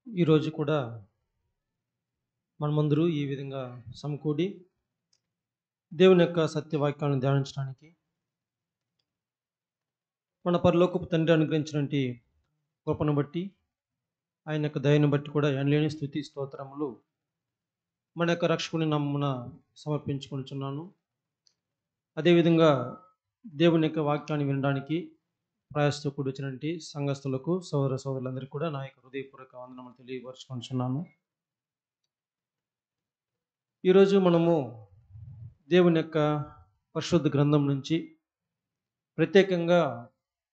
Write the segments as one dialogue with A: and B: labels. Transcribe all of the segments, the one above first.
A: ఈరోజు కూడా మనమందరూ ఈ విధంగా సమకూడి దేవుని యొక్క సత్యవాక్యాలను ధ్యానించడానికి మన పరలోకపు తండ్రి అనుగ్రహించినటువంటి కృపను బట్టి ఆయన యొక్క దయను బట్టి కూడా ఎనలేని స్తుతి స్తోత్రములు మన యొక్క రక్షకుని నామమున సమర్పించుకుంటున్నాను. అదేవిధంగా దేవుని యొక్క వాక్యాన్ని వినడానికి ప్రయాసతో కూడి వచ్చినటువంటి సంఘస్థులకు సోదర సోదరులందరికీ కూడా నా యొక్క హృదయపూర్వక వందనములు తెలియపరుచుకుంటున్నాను. ఈరోజు మనము దేవుని యొక్క పరిశుద్ధ గ్రంథం నుంచి ప్రత్యేకంగా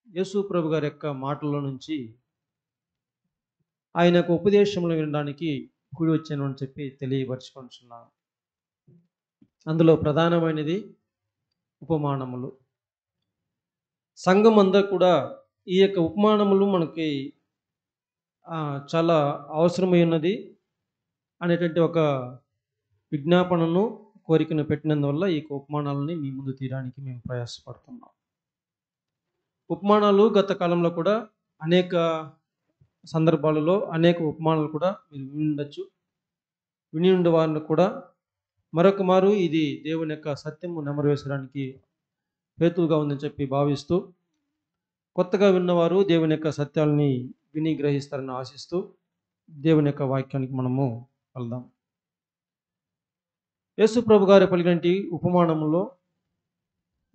A: యేసు ప్రభు గారి యొక్క మాటల్లో నుంచి ఆయన యొక్క ఉపదేశములు వినడానికి కూడి వచ్చాను అని చెప్పి తెలియపరచుకుంటున్నాను. అందులో ప్రధానమైనది ఉపమానములు. సంఘం అంతా కూడా ఈ యొక్క ఉపమానములు మనకి చాలా అవసరమై ఉన్నది అనేటువంటి ఒక విజ్ఞాపనను కోరికను పెట్టినందువల్ల ఈ ఉపమానాలని మీ ముందు తీయడానికి మేము ప్రయాసపడుతున్నాం. ఉపమానాలు గత కాలంలో కూడా అనేక సందర్భాలలో అనేక ఉపమానాలు కూడా మీరు విని ఉండే వారిని కూడా మరొక మారు ఇది దేవుని యొక్క సత్యము నెమరవేసడానికి హేతువుగా ఉందని చెప్పి భావిస్తూ కొత్తగా విన్నవారు దేవుని యొక్క సత్యాలని విని గ్రహిస్తారని ఆశిస్తూ దేవుని యొక్క వాక్యానికి మనము వెళ్దాం. యేసు ప్రభు గారు పలికినటువంటి ఉపమానములో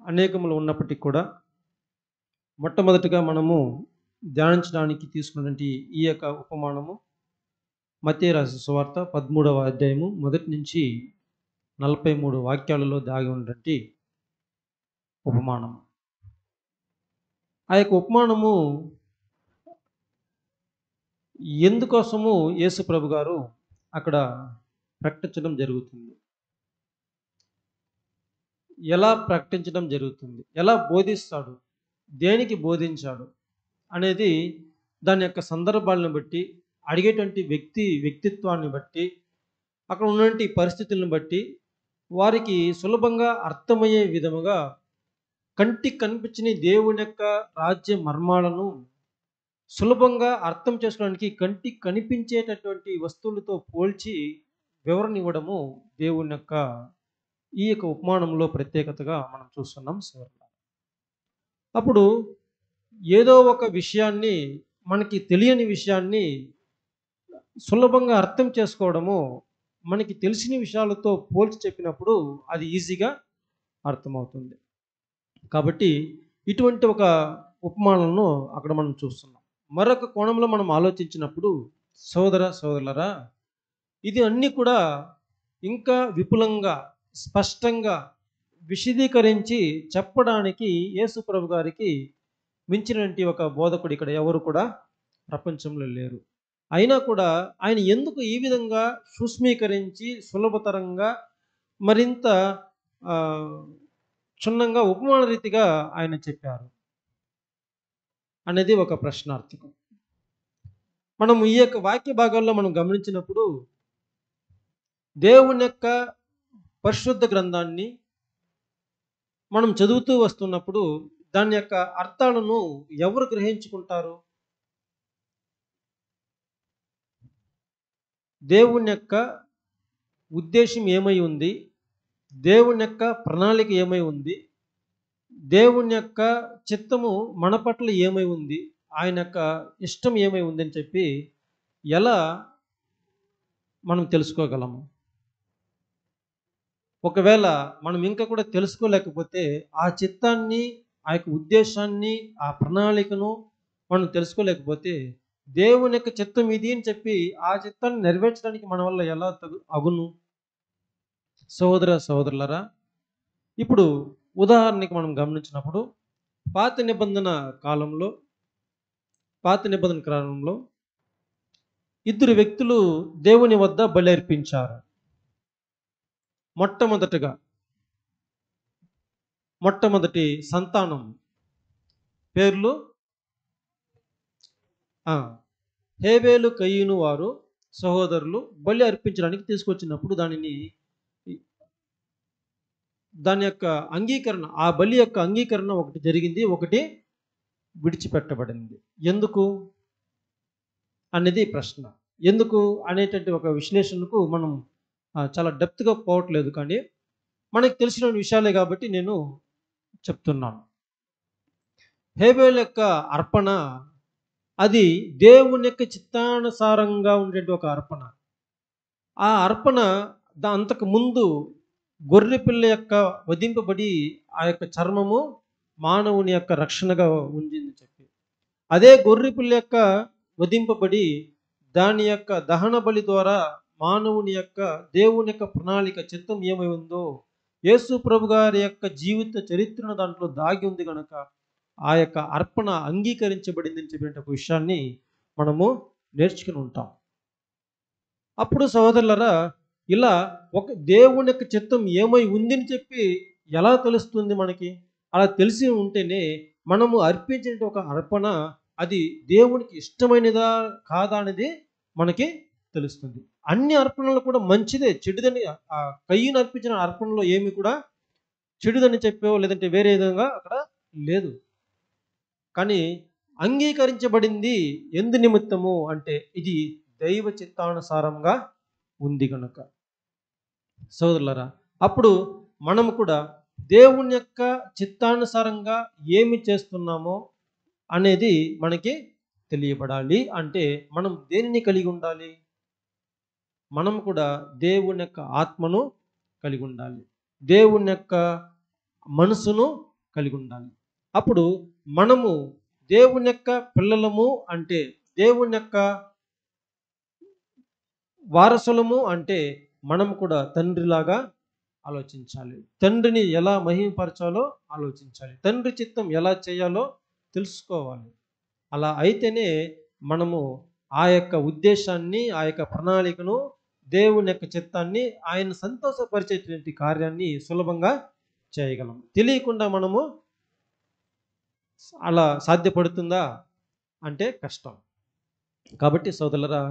A: అనేకములు ఉన్నప్పటికీ కూడా మొట్టమొదటిగా మనము ధ్యానించడానికి తీసుకున్నటువంటి ఈ యొక్క ఉపమానము మత్తయి రాసిన సువార్త 13వ అధ్యాయము 1 నుంచి 43 వాక్యాలలో దాగి ఉన్నటువంటి ఉపమానం. ఆ యొక్క ఉపమానము ఎందుకోసము యేసు ప్రభు గారు అక్కడ ప్రకటించడం జరుగుతుంది, ఎలా ప్రకటించడం జరుగుతుంది, ఎలా బోధిస్తాడు, దేనికి బోధించాడు అనేది దాని యొక్క సందర్భాలను బట్టి, అడిగేటువంటి వ్యక్తిత్వాన్ని బట్టి, అక్కడ ఉన్నటువంటి పరిస్థితులను బట్టి వారికి సులభంగా అర్థమయ్యే విధముగా కంటికి కనిపించని దేవుని యొక్క రాజ్య మర్మాలను సులభంగా అర్థం చేసుకోవడానికి కంటికి కనిపించేటటువంటి వస్తువులతో పోల్చి వివరణ ఇవ్వడము దేవుని యొక్క ఈ యొక్క ఉపమానంలో ప్రత్యేకతగా మనం చూస్తున్నాం. అప్పుడు ఏదో ఒక విషయాన్ని, మనకి తెలియని విషయాన్ని సులభంగా అర్థం చేసుకోవడము, మనకి తెలిసిన విషయాలతో పోల్చి చెప్పినప్పుడు అది ఈజీగా అర్థమవుతుంది. కాబట్టి ఇటువంటి ఒక ఉపమానాలను అక్కడ మనం చూస్తున్నాం. మరొక కోణంలో మనం ఆలోచించినప్పుడు సోదరులరా, ఇది అన్నీ కూడా ఇంకా విపులంగా స్పష్టంగా విశదీకరించి చెప్పడానికి యేసు ప్రభు గారికి మించినటువంటి ఒక బోధకుడు ఇక్కడ ఎవరు కూడా ప్రపంచంలో లేరు. అయినా కూడా ఆయన ఎందుకు ఈ విధంగా సూక్ష్మీకరించి సులభతరంగా మరింత క్షుణ్ణంగా ఉపమాన రీతిగా ఆయన చెప్పారు అనేది ఒక ప్రశ్నార్థకం. మనం ఈ యొక్క వాక్య భాగాల్లో మనం గమనించినప్పుడు దేవుని యొక్క పరిశుద్ధ గ్రంథాన్ని మనం చదువుతూ వస్తున్నప్పుడు దాని యొక్క అర్థాలను ఎవరు గ్రహించుకుంటారు? దేవుని యొక్క ఉద్దేశం ఏమై ఉంది, దేవుని యొక్క ప్రణాళిక ఏమై ఉంది, దేవుని యొక్క చిత్తము మన పట్ల ఏమై ఉంది, ఆయన యొక్క ఇష్టం ఏమై ఉంది అని చెప్పి ఎలా మనం తెలుసుకోగలము? ఒకవేళ మనం ఇంకా కూడా తెలుసుకోలేకపోతే ఆ చిత్తాన్ని, ఆ యొక్క ఉద్దేశాన్ని, ఆ ప్రణాళికను మనం తెలుసుకోలేకపోతే దేవుని యొక్క చిత్తం ఇది అని చెప్పి ఆ చిత్తాన్ని నెరవేర్చడానికి మన వల్ల ఎలా అగును? సోదరులరా, ఇప్పుడు ఉదాహరణకి మనం గమనించినప్పుడు పాత నిబంధన కాలంలో ఇద్దరు వ్యక్తులు దేవుని వద్ద బలి అర్పించారు. మొట్టమొదటి సంతానం పేర్లు హేబేలు కయీను వారు సహోదరులు బలి అర్పించడానికి తీసుకొచ్చినప్పుడు దాని యొక్క అంగీకరణ, ఆ బలి యొక్క అంగీకరణ ఒకటి జరిగింది, ఒకటి విడిచిపెట్టబడింది. ఎందుకు అనేది ప్రశ్న. ఎందుకు అనేటువంటి ఒక విశ్లేషణకు మనం చాలా డెప్త్గా పోవట్లేదు, కానీ మనకు తెలిసిన విషయాలే కాబట్టి నేను చెప్తున్నాను. హేబేల్ యొక్క అర్పణ అది దేవుని యొక్క చిత్తానుసారంగా ఉండేటువంటి ఒక అర్పణ. ఆ అర్పణ అంతకు ముందు గొర్రె పిల్ల యొక్క వధింపబడి ఆ యొక్క చర్మము మానవుని యొక్క రక్షణగా ఉండింది చెప్పి, అదే గొర్రె పిల్ల యొక్క వధింపబడి దాని యొక్క దహన బలి ద్వారా మానవుని యొక్క దేవుని యొక్క ప్రణాళిక చిత్తం ఏమై ఉందో యేసు ప్రభు గారి యొక్క జీవిత చరిత్రను దాంట్లో దాగి ఉంది కనుక ఆ యొక్క అర్పణ అంగీకరించబడింది అని చెప్పిన ఒక విషయాన్ని మనము నేర్చుకుని ఉంటాం. అప్పుడు సహోదరులరా, ఇలా ఒక దేవుని యొక్క చిత్తం ఏమై ఉందని చెప్పి ఎలా తెలుస్తుంది మనకి? అలా తెలిసి ఉంటేనే మనము అర్పించే ఒక అర్పణ అది దేవునికి ఇష్టమైనదా కాదా అనేది మనకి తెలుస్తుంది. అన్ని అర్పణలు కూడా మంచిదే, చెడుదని కయ్యను అర్పించిన అర్పణలో ఏమి కూడా చెడుదని చెప్పో లేదంటే వేరే విధంగా అక్కడ లేదు. కానీ అంగీకరించబడింది ఎందు నిమిత్తము అంటే ఇది దైవ చిత్తానుసారంగా ఉంది కనుక. సోదరులరా, అప్పుడు మనము కూడా దేవుని యొక్క చిత్తానుసారంగా ఏమి చేస్తున్నామో అనేది మనకి తెలియబడాలి. అంటే మనం దేనిని కలిగి ఉండాలి? మనం కూడా దేవుని యొక్క ఆత్మను కలిగి ఉండాలి, దేవుని యొక్క మనసును కలిగి ఉండాలి. అప్పుడు మనము దేవుని యొక్క పిల్లలము అంటే, దేవుని యొక్క వారసులము అంటే మనం కూడా తండ్రిలాగా ఆలోచించాలి. తండ్రిని ఎలా మహిమపరచాలో ఆలోచించాలి. తండ్రి చిత్తం ఎలా చేయాలో తెలుసుకోవాలి. అలా అయితేనే మనము ఆ యొక్క ఉద్దేశాన్ని, ఆ యొక్క ప్రణాళికను, దేవుని యొక్క చిత్తాన్ని, ఆయన సంతోషపరిచేటువంటి కార్యాన్ని సులభంగా చేయగలం. తెలియకుండా మనము అలా సాధ్యపడుతుందా అంటే కష్టం. కాబట్టి సోదరులరా,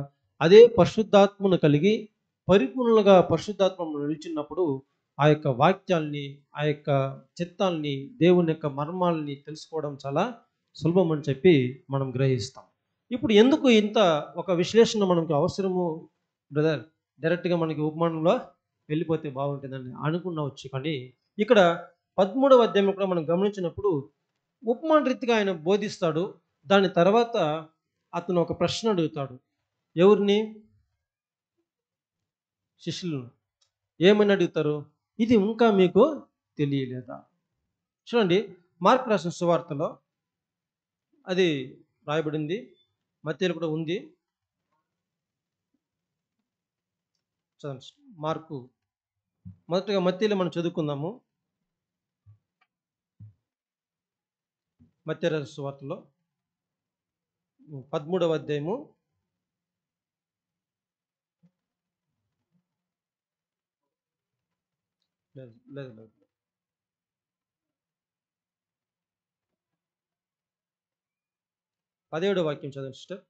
A: అదే పరిశుద్ధాత్మను కలిగి పరిపూర్ణులుగా పరిశుద్ధాత్మను నిలిచినప్పుడు ఆ యొక్క వాక్యాల్ని, ఆ యొక్క చిత్తాల్ని, దేవుని యొక్క మర్మాల్ని తెలుసుకోవడం చాలా సులభం అని చెప్పి మనం గ్రహిస్తాం. ఇప్పుడు ఎందుకు ఇంత ఒక విశ్లేషణ మనకు అవసరము బ్రదర్? డైరెక్ట్గా మనకి ఉపమానంలో వెళ్ళిపోతే బాగుంటుందని అనుకున్నవచ్చు. కానీ ఇక్కడ 13వ అధ్యాయంలో కూడా మనం గమనించినప్పుడు ఉపమాన రీతిగా ఆయన బోధిస్తాడు. దాని తర్వాత అతను ఒక ప్రశ్న అడుగుతాడు. ఎవరిని? శిష్యులను. ఏమని అడుగుతారు? ఇది ఇంకా మీకు తెలియలేదా? చూడండి, మార్కు రాసిన సువార్తలో అది రాయబడింది, మత్తయిలో కూడా ఉంది. చదవండి. మార్కు మొదటగా మత్తయిలో మనం చదువుకుందాము. మత్తయి రాసిన సువార్తలో 13వ అధ్యాయము లేదు 17వ వాక్యం చదవండి సిస్టర్.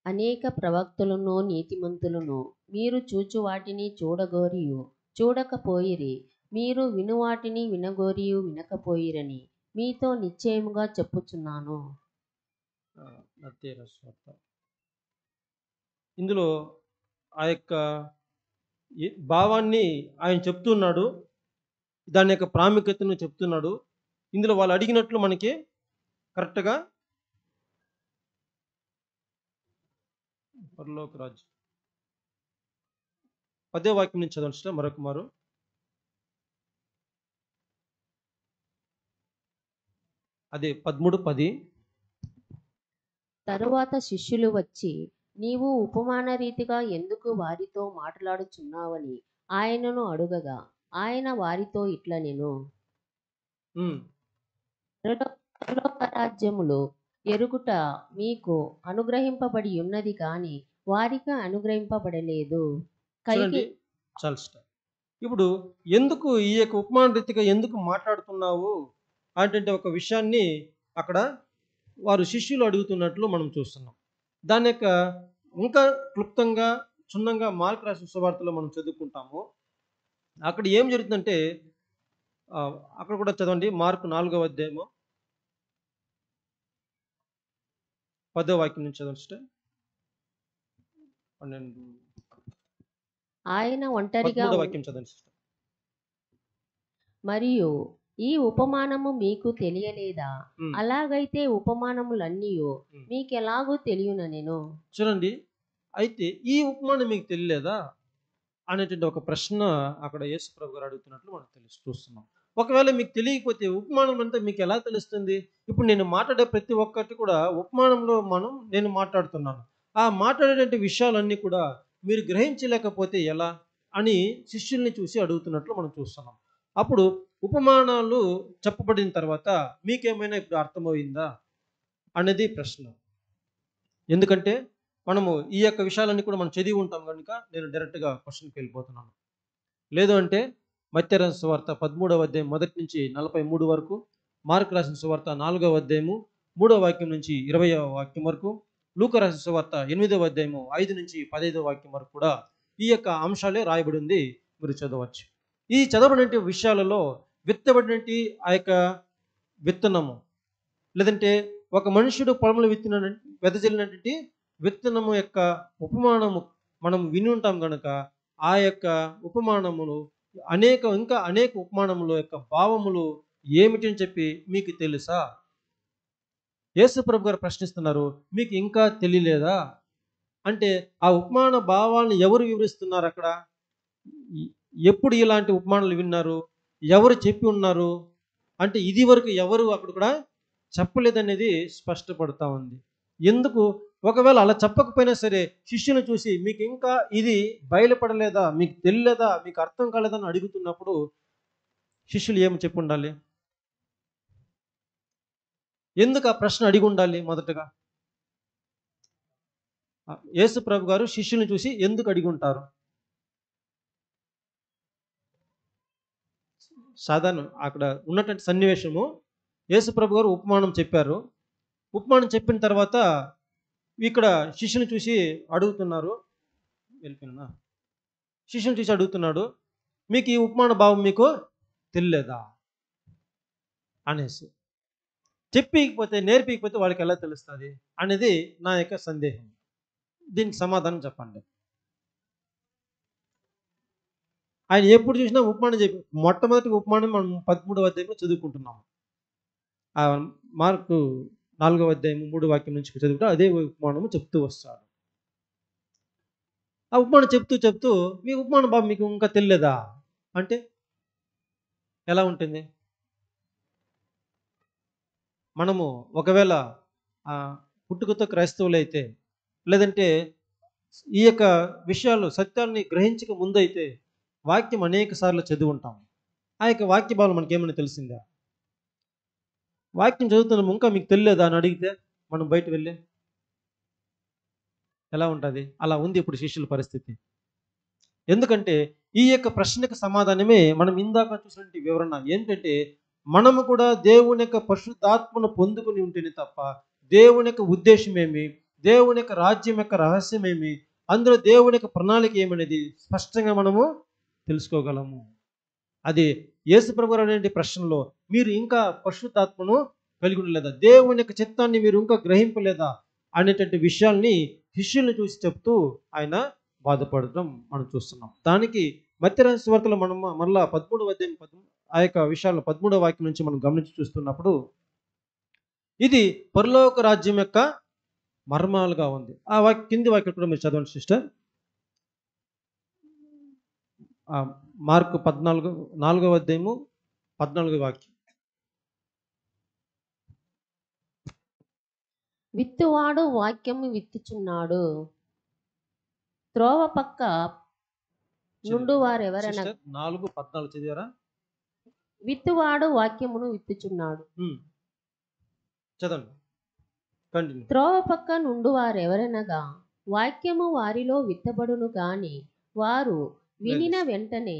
B: అనేక ప్రవక్తలను నీతిమంతులను మీరు చూచు వాటిని చూడగోరియు చూడకపోయిరి, మీరు వినువాటిని వినగోరియు వినకపోయిరని మీతో నిశ్చయముగా చెప్పుచున్నాను.
A: ఇందులో ఆ యొక్క భావాన్ని ఆయన చెప్తున్నాడు, దాని యొక్క ప్రాముఖ్యతను చెప్తున్నాడు. ఇందులో వాళ్ళు అడిగినట్లు మనకి కరెక్ట్గా పరలోక రాజు 10వ వాక్యం నుంచి చదవండి మరొక మారు. అదే 13:10.
B: తరువాత శిష్యులు వచ్చి, నీవు ఉపమాన రీతిగా ఎందుకు వారితో మాట్లాడుచున్నావని ఆయనను అడుగగా, ఆయన వారితో ఇట్లనెను, పరలోక రాజ్యములో ఎరుగుట మీకు అనుగ్రహింపబడి ఉన్నది కానీ వారికి అనుగ్రహింపబడలేదు.
A: ఇప్పుడు ఎందుకు ఈ యొక్క ఉపమాన రీతిగా ఎందుకు మాట్లాడుతున్నావు అంటే ఒక విషయాన్ని అక్కడ వారు శిష్యులు అడుగుతున్నట్లు మనం చూస్తున్నాం. దాని యొక్క ఇంకా క్లుప్తంగా క్షుణ్ణంగా మార్కు రాసిన సువార్తలో మనం చదువుకుంటాము. అక్కడ ఏం జరుగుతుందంటే అక్కడ కూడా చదవండి, మార్కు 4వ అధ్యాయము 10వ వాక్యం నుంచి చదవండి సిస్టర్. 12
B: ఆయన ఒంటరిగా
A: 13వ వాక్యం చదవండి సిస్టర్.
B: మరియు ఈ ఉపమానము మీకు తెలియలేదా?
A: ఉమ్,
B: అలాగైతే ఉపమానములన్నీయు
A: ఉమ్.
B: మీకెలాగూ తెలియనెను.
A: చూడండి, అయితే ఈ ఉపమానం మీకు తెలియలేదా అనేటువంటి ఒక ప్రశ్న అక్కడ యేసు ప్రభు గారు అడుగుతున్నట్లు మనం చూస్తున్నాం. ఒకవేళ మీకు తెలియకపోతే ఉపమానం అంతా మీకు ఎలా తెలుస్తుంది? ఇప్పుడు నేను మాట్లాడే ప్రతి ఒక్కటి కూడా ఉపమానంలో నేను మాట్లాడుతున్నాను. ఆ మాట్లాడేటువంటి విషయాలన్నీ కూడా మీరు గ్రహించలేకపోతే ఎలా అని శిష్యుల్ని చూసి అడుగుతున్నట్లు మనం చూస్తున్నాం. అప్పుడు ఉపమానాలు చెప్పబడిన తర్వాత మీకేమైనా ఇప్పుడు అర్థమైందా అనేది ప్రశ్న. ఎందుకంటే మనము ఈ యొక్క విషయాలన్నీ కూడా మనం చదివి ఉంటాం కనుక నేను డైరెక్ట్గా క్వశ్చన్కి వెళ్ళిపోతున్నాను. లేదు అంటే మత్తయి రాసిన సువార్త 13వ అధ్యాయం 1 నుంచి 43 వరకు, మార్కు రాసిన సువార్త 4వ అధ్యాయము 3వ వాక్యం నుంచి 20వ వాక్యం వరకు, లూకా రాసిన సువార్త 8వ అధ్యాయము 5 నుంచి 15వ వాక్యం వరకు కూడా ఈ యొక్క అంశాలే రాయబడి ఉంది, మీరు చదవచ్చు. ఈ చదవబడిన విషయాలలో విత్తబడినటువంటి ఆ యొక్క విత్తనము, లేదంటే ఒక మనుషుడు పొలంలో వెదజల్లినటువంటి విత్తనము యొక్క ఉపమానము మనం విని ఉంటాం కనుక ఆ యొక్క ఉపమానములు ఇంకా అనేక ఉపమానముల యొక్క భావములు ఏమిటి అని చెప్పి మీకు తెలుసా? యేసు ప్రభు గారు ప్రశ్నిస్తున్నారు, మీకు ఇంకా తెలియలేదా అంటే ఆ ఉపమాన భావాలను ఎవరు వివరిస్తున్నారు అక్కడ? ఎప్పుడు ఇలాంటి ఉపమానాలు విన్నారు? ఎవరు చెప్పి ఉన్నారు? అంటే ఇది వరకు ఎవరు అక్కడ కూడా చెప్పలేదనేది స్పష్టపడతా ఉంది. ఎందుకు? ఒకవేళ అలా చెప్పకపోయినా సరే శిష్యుని చూసి మీకు ఇంకా ఇది బయలుపడలేదా, మీకు తెలియలేదా, మీకు అర్థం కాలేదని అడుగుతున్నప్పుడు శిష్యులు ఏమి చెప్పి ఉండాలి? ఎందుకు ఆ ప్రశ్న అడిగి ఉండాలి? మొదటగా యేసు ప్రభు గారు శిష్యుని చూసి ఎందుకు అడిగి ఉంటారు? సాధారణ అక్కడ ఉన్నటువంటి సన్నివేశము, యేసు ప్రభు గారు ఉపమానం చెప్పారు. ఉపమానం చెప్పిన తర్వాత ఇక్కడ శిష్యుని చూసి అడుగుతున్నారు, వెళ్ళిపోయినా శిష్యుని చూసి అడుగుతున్నాడు, మీకు ఈ ఉపమాన భావం మీకు తెలియలేదా అనేసి. చెప్పకపోతే నేర్పికపోతే వాళ్ళకి ఎలా తెలుస్తుంది అనేది నా యొక్క సందేహం. దీనికి సమాధానం చెప్పండి. ఆయన ఎప్పుడు చూసినా ఉపమానం చెప్పి, మొట్టమొదటి ఉపమానం మనం 13వ అధ్యాయంలో చదువుకుంటున్నాము. ఆ మార్కు 4వ అధ్యాయం 3 వాక్యం నుంచి చదువుకుంటే అదే ఉపమానము చెప్తూ వస్తాడు. ఆ ఉపమానం చెప్తూ మీ ఉపమాన భావం మీకు ఇంకా తెలియలేదా అంటే ఎలా ఉంటుంది? మనము ఒకవేళ పుట్టుకతో క్రైస్తవులైతే, లేదంటే ఈ యొక్క విషయాలు సత్యాన్ని గ్రహించక ముందైతే వాక్యం అనేక సార్లు చదివి ఉంటాం. ఆ యొక్క వాక్య భావం మనకి ఏమైనా తెలిసిందా? వాక్యం చదువుతున్నాము ఇంకా మీకు తెలియలేదా అని అడిగితే మనం బయట వెళ్ళి ఎలా ఉంటుంది? అలా ఉంది ఇప్పుడు శిష్యుల పరిస్థితి. ఎందుకంటే ఈ యొక్క ప్రశ్నకు సమాధానమే మనం ఇందాక చూసినటువంటి వివరణ ఏంటంటే, మనము కూడా దేవుని యొక్క పరిశుద్ధాత్మను పొందుకుని ఉంటేనే తప్ప దేవుని యొక్క ఉద్దేశం ఏమి, దేవుని యొక్క రాజ్యం యొక్క రహస్యం ఏమి, అందులో దేవుని యొక్క ప్రణాళిక ఏమనేది స్పష్టంగా మనము తెలుసుకోగలము. అది యేసు ప్రభు అనే ప్రశ్నలో మీరు ఇంకా పరిశుద్ధాత్మను కలిగి ఉండలేదా, దేవుని యొక్క చిత్తాన్ని మీరు ఇంకా గ్రహింపలేదా అనేటువంటి విషయాల్ని శిష్యుల్ని చూసి చెప్తూ ఆయన బాధపడటం మనం చూస్తున్నాం. దానికి మత్తయి రాసిన సువార్తలో మనం మరలా 13వ అధ్యాయం ఆ యొక్క విషయాలను 13వ వాక్యం నుంచి మనం గమనించి చూస్తున్నప్పుడు ఇది పరలోక రాజ్యం యొక్క మర్మాలుగా ఉంది. ఆ కింది వాక్యం కూడా మీరు చదవండి సిస్టర్. మార్కు 4వ అధ్యాయము 14వ వాక్యం.
B: విత్తువాడు వాక్యము విత్తుచున్నాడు. త్రోవ పక్క నుండు వారెవరన
A: 4:14 చదివారా?
B: విత్తువాడు వాక్యమును విత్తుచున్నాడు.
A: చదవండి, కంటిన్యూ.
B: త్రోవ పక్క నుండు వారెవరనగా వాక్యము వారిలో విత్తబడును గాని వారు వినిన వెంటనే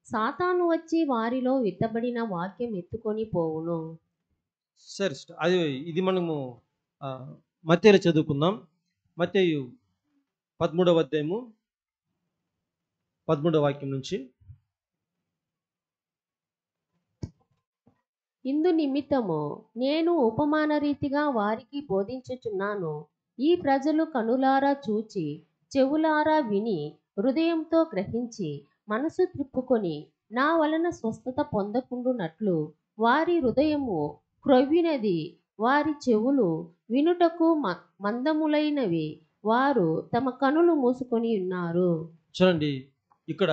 B: సాతాను వచ్చి వారిలో విత్తబడిన వాక్యం ఎత్తుకొని పోవును.
A: సరే, అది ఇది మనము మత్తయిలో చదువుకుందాం. మత్తయి 13వ అధ్యాయము 13వ వాక్యం నుంచి.
B: ఇందు నిమిత్తము నేను ఉపమాన రీతిగా వారికి బోధించుచున్నాను. ఈ ప్రజలు కనులారా చూచి చెవులారా విని హృదయంతో గ్రహించి మనసు త్రిప్పుకొని నా వలన స్వస్థత పొందకుండునట్లు వారి హృదయము క్రొవ్వినది, వారి చెవులు వినుటకు మందములైనవి, వారు తమ కనులు మూసుకొని ఉన్నారు.
A: చూడండి, ఇక్కడ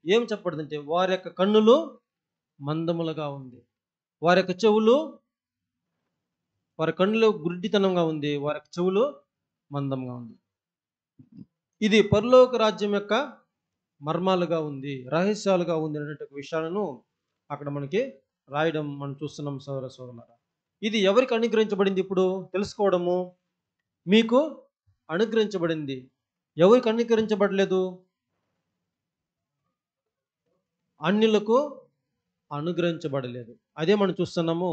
A: ఏం చెప్పబడిందంటే వారి యొక్క కన్నులు మందములుగా ఉంది, వారి యొక్క చెవులు, వారి కన్నులు గుడ్డితనంగా ఉంది, వారి యొక్క చెవులు మందంగా ఉంది. ఇది పరలోక రాజ్యం యొక్క మర్మాలుగా ఉంది, రహస్యాలుగా ఉంది అనేటువంటి విషయాలను అక్కడ మనకి రాయడం మనం చూస్తున్నాం. సోదర సోదరులారా, ఇది ఎవరికి అనుగ్రహించబడింది? ఇప్పుడు తెలుసుకోవడము మీకు అనుగ్రహించబడింది. ఎవరికి అనుగ్రహించబడలేదు? అన్యులకు అనుగ్రహించబడలేదు. అదే మనం చూస్తున్నాము.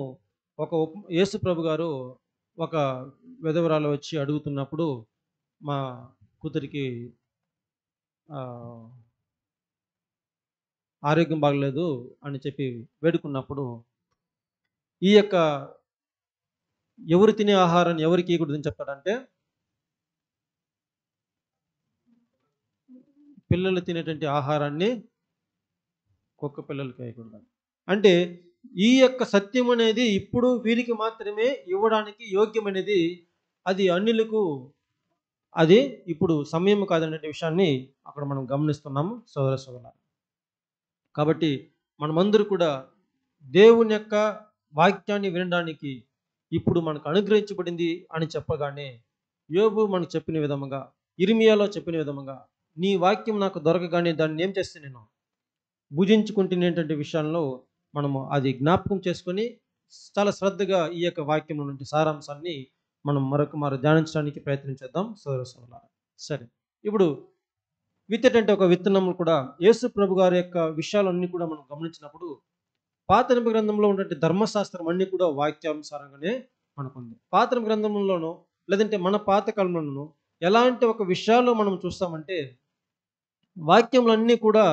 A: యేసు ప్రభు గారు ఒక విధవరాలు వచ్చి అడుగుతున్నప్పుడు మా కూతురికి ఆరోగ్యం బాగలేదు అని చెప్పి వేడుకున్నప్పుడు ఈ యొక్క ఎవరు తినే ఆహారాన్ని ఎవరికి ఇవ్వకూడదని చెప్తాడంటే పిల్లలు తినేటువంటి ఆహారాన్ని కుక్క పిల్లలకి వేయకూడదు. అంటే ఈ యొక్క సత్యం అనేది ఇప్పుడు వీరికి మాత్రమే ఇవ్వడానికి యోగ్యమైనది, అది అన్యులకు అది ఇప్పుడు సమయం కాదనే విషయాన్ని అక్కడ మనం గమనిస్తున్నాము సోదర సోదరులారా. కాబట్టి మనమందరూ కూడా దేవుని యొక్క వాక్యాన్ని వినడానికి ఇప్పుడు మనకు అనుగ్రహించబడింది అని చెప్పగానే యోబు మనకు చెప్పిన విధముగా, ఇర్మియాలో చెప్పిన విధముగా, నీ వాక్యం నాకు దొరకగానే దాన్ని ఏం చేస్తే నేను భుజించుకుంటున్నటువంటి విషయంలో మనము అది జ్ఞాపకం చేసుకొని చాలా శ్రద్ధగా ఈ యొక్క వాక్యం నుండి సారాంశాన్ని మనం మరొక ధ్యానించడానికి ప్రయత్నించేద్దాం సోదర సోదరులారా. సరే, ఇప్పుడు విత్తేటంటే ఒక విత్తనము కూడా యేసు ప్రభు గారి యొక్క విషయాలన్నీ కూడా మనం గమనించినప్పుడు పాత నిబంధన గ్రంథంలో ఉన్నటువంటి ధర్మశాస్త్రం అన్నీ కూడా వాక్యానుసారంగానే మనకుంది. పాత నిబంధన గ్రంథంలోనూ లేదంటే మన పాత కాలంలోనూ ఎలాంటి ఒక విషయాలు మనం చూస్తామంటే వాక్యములన్నీ కూడా,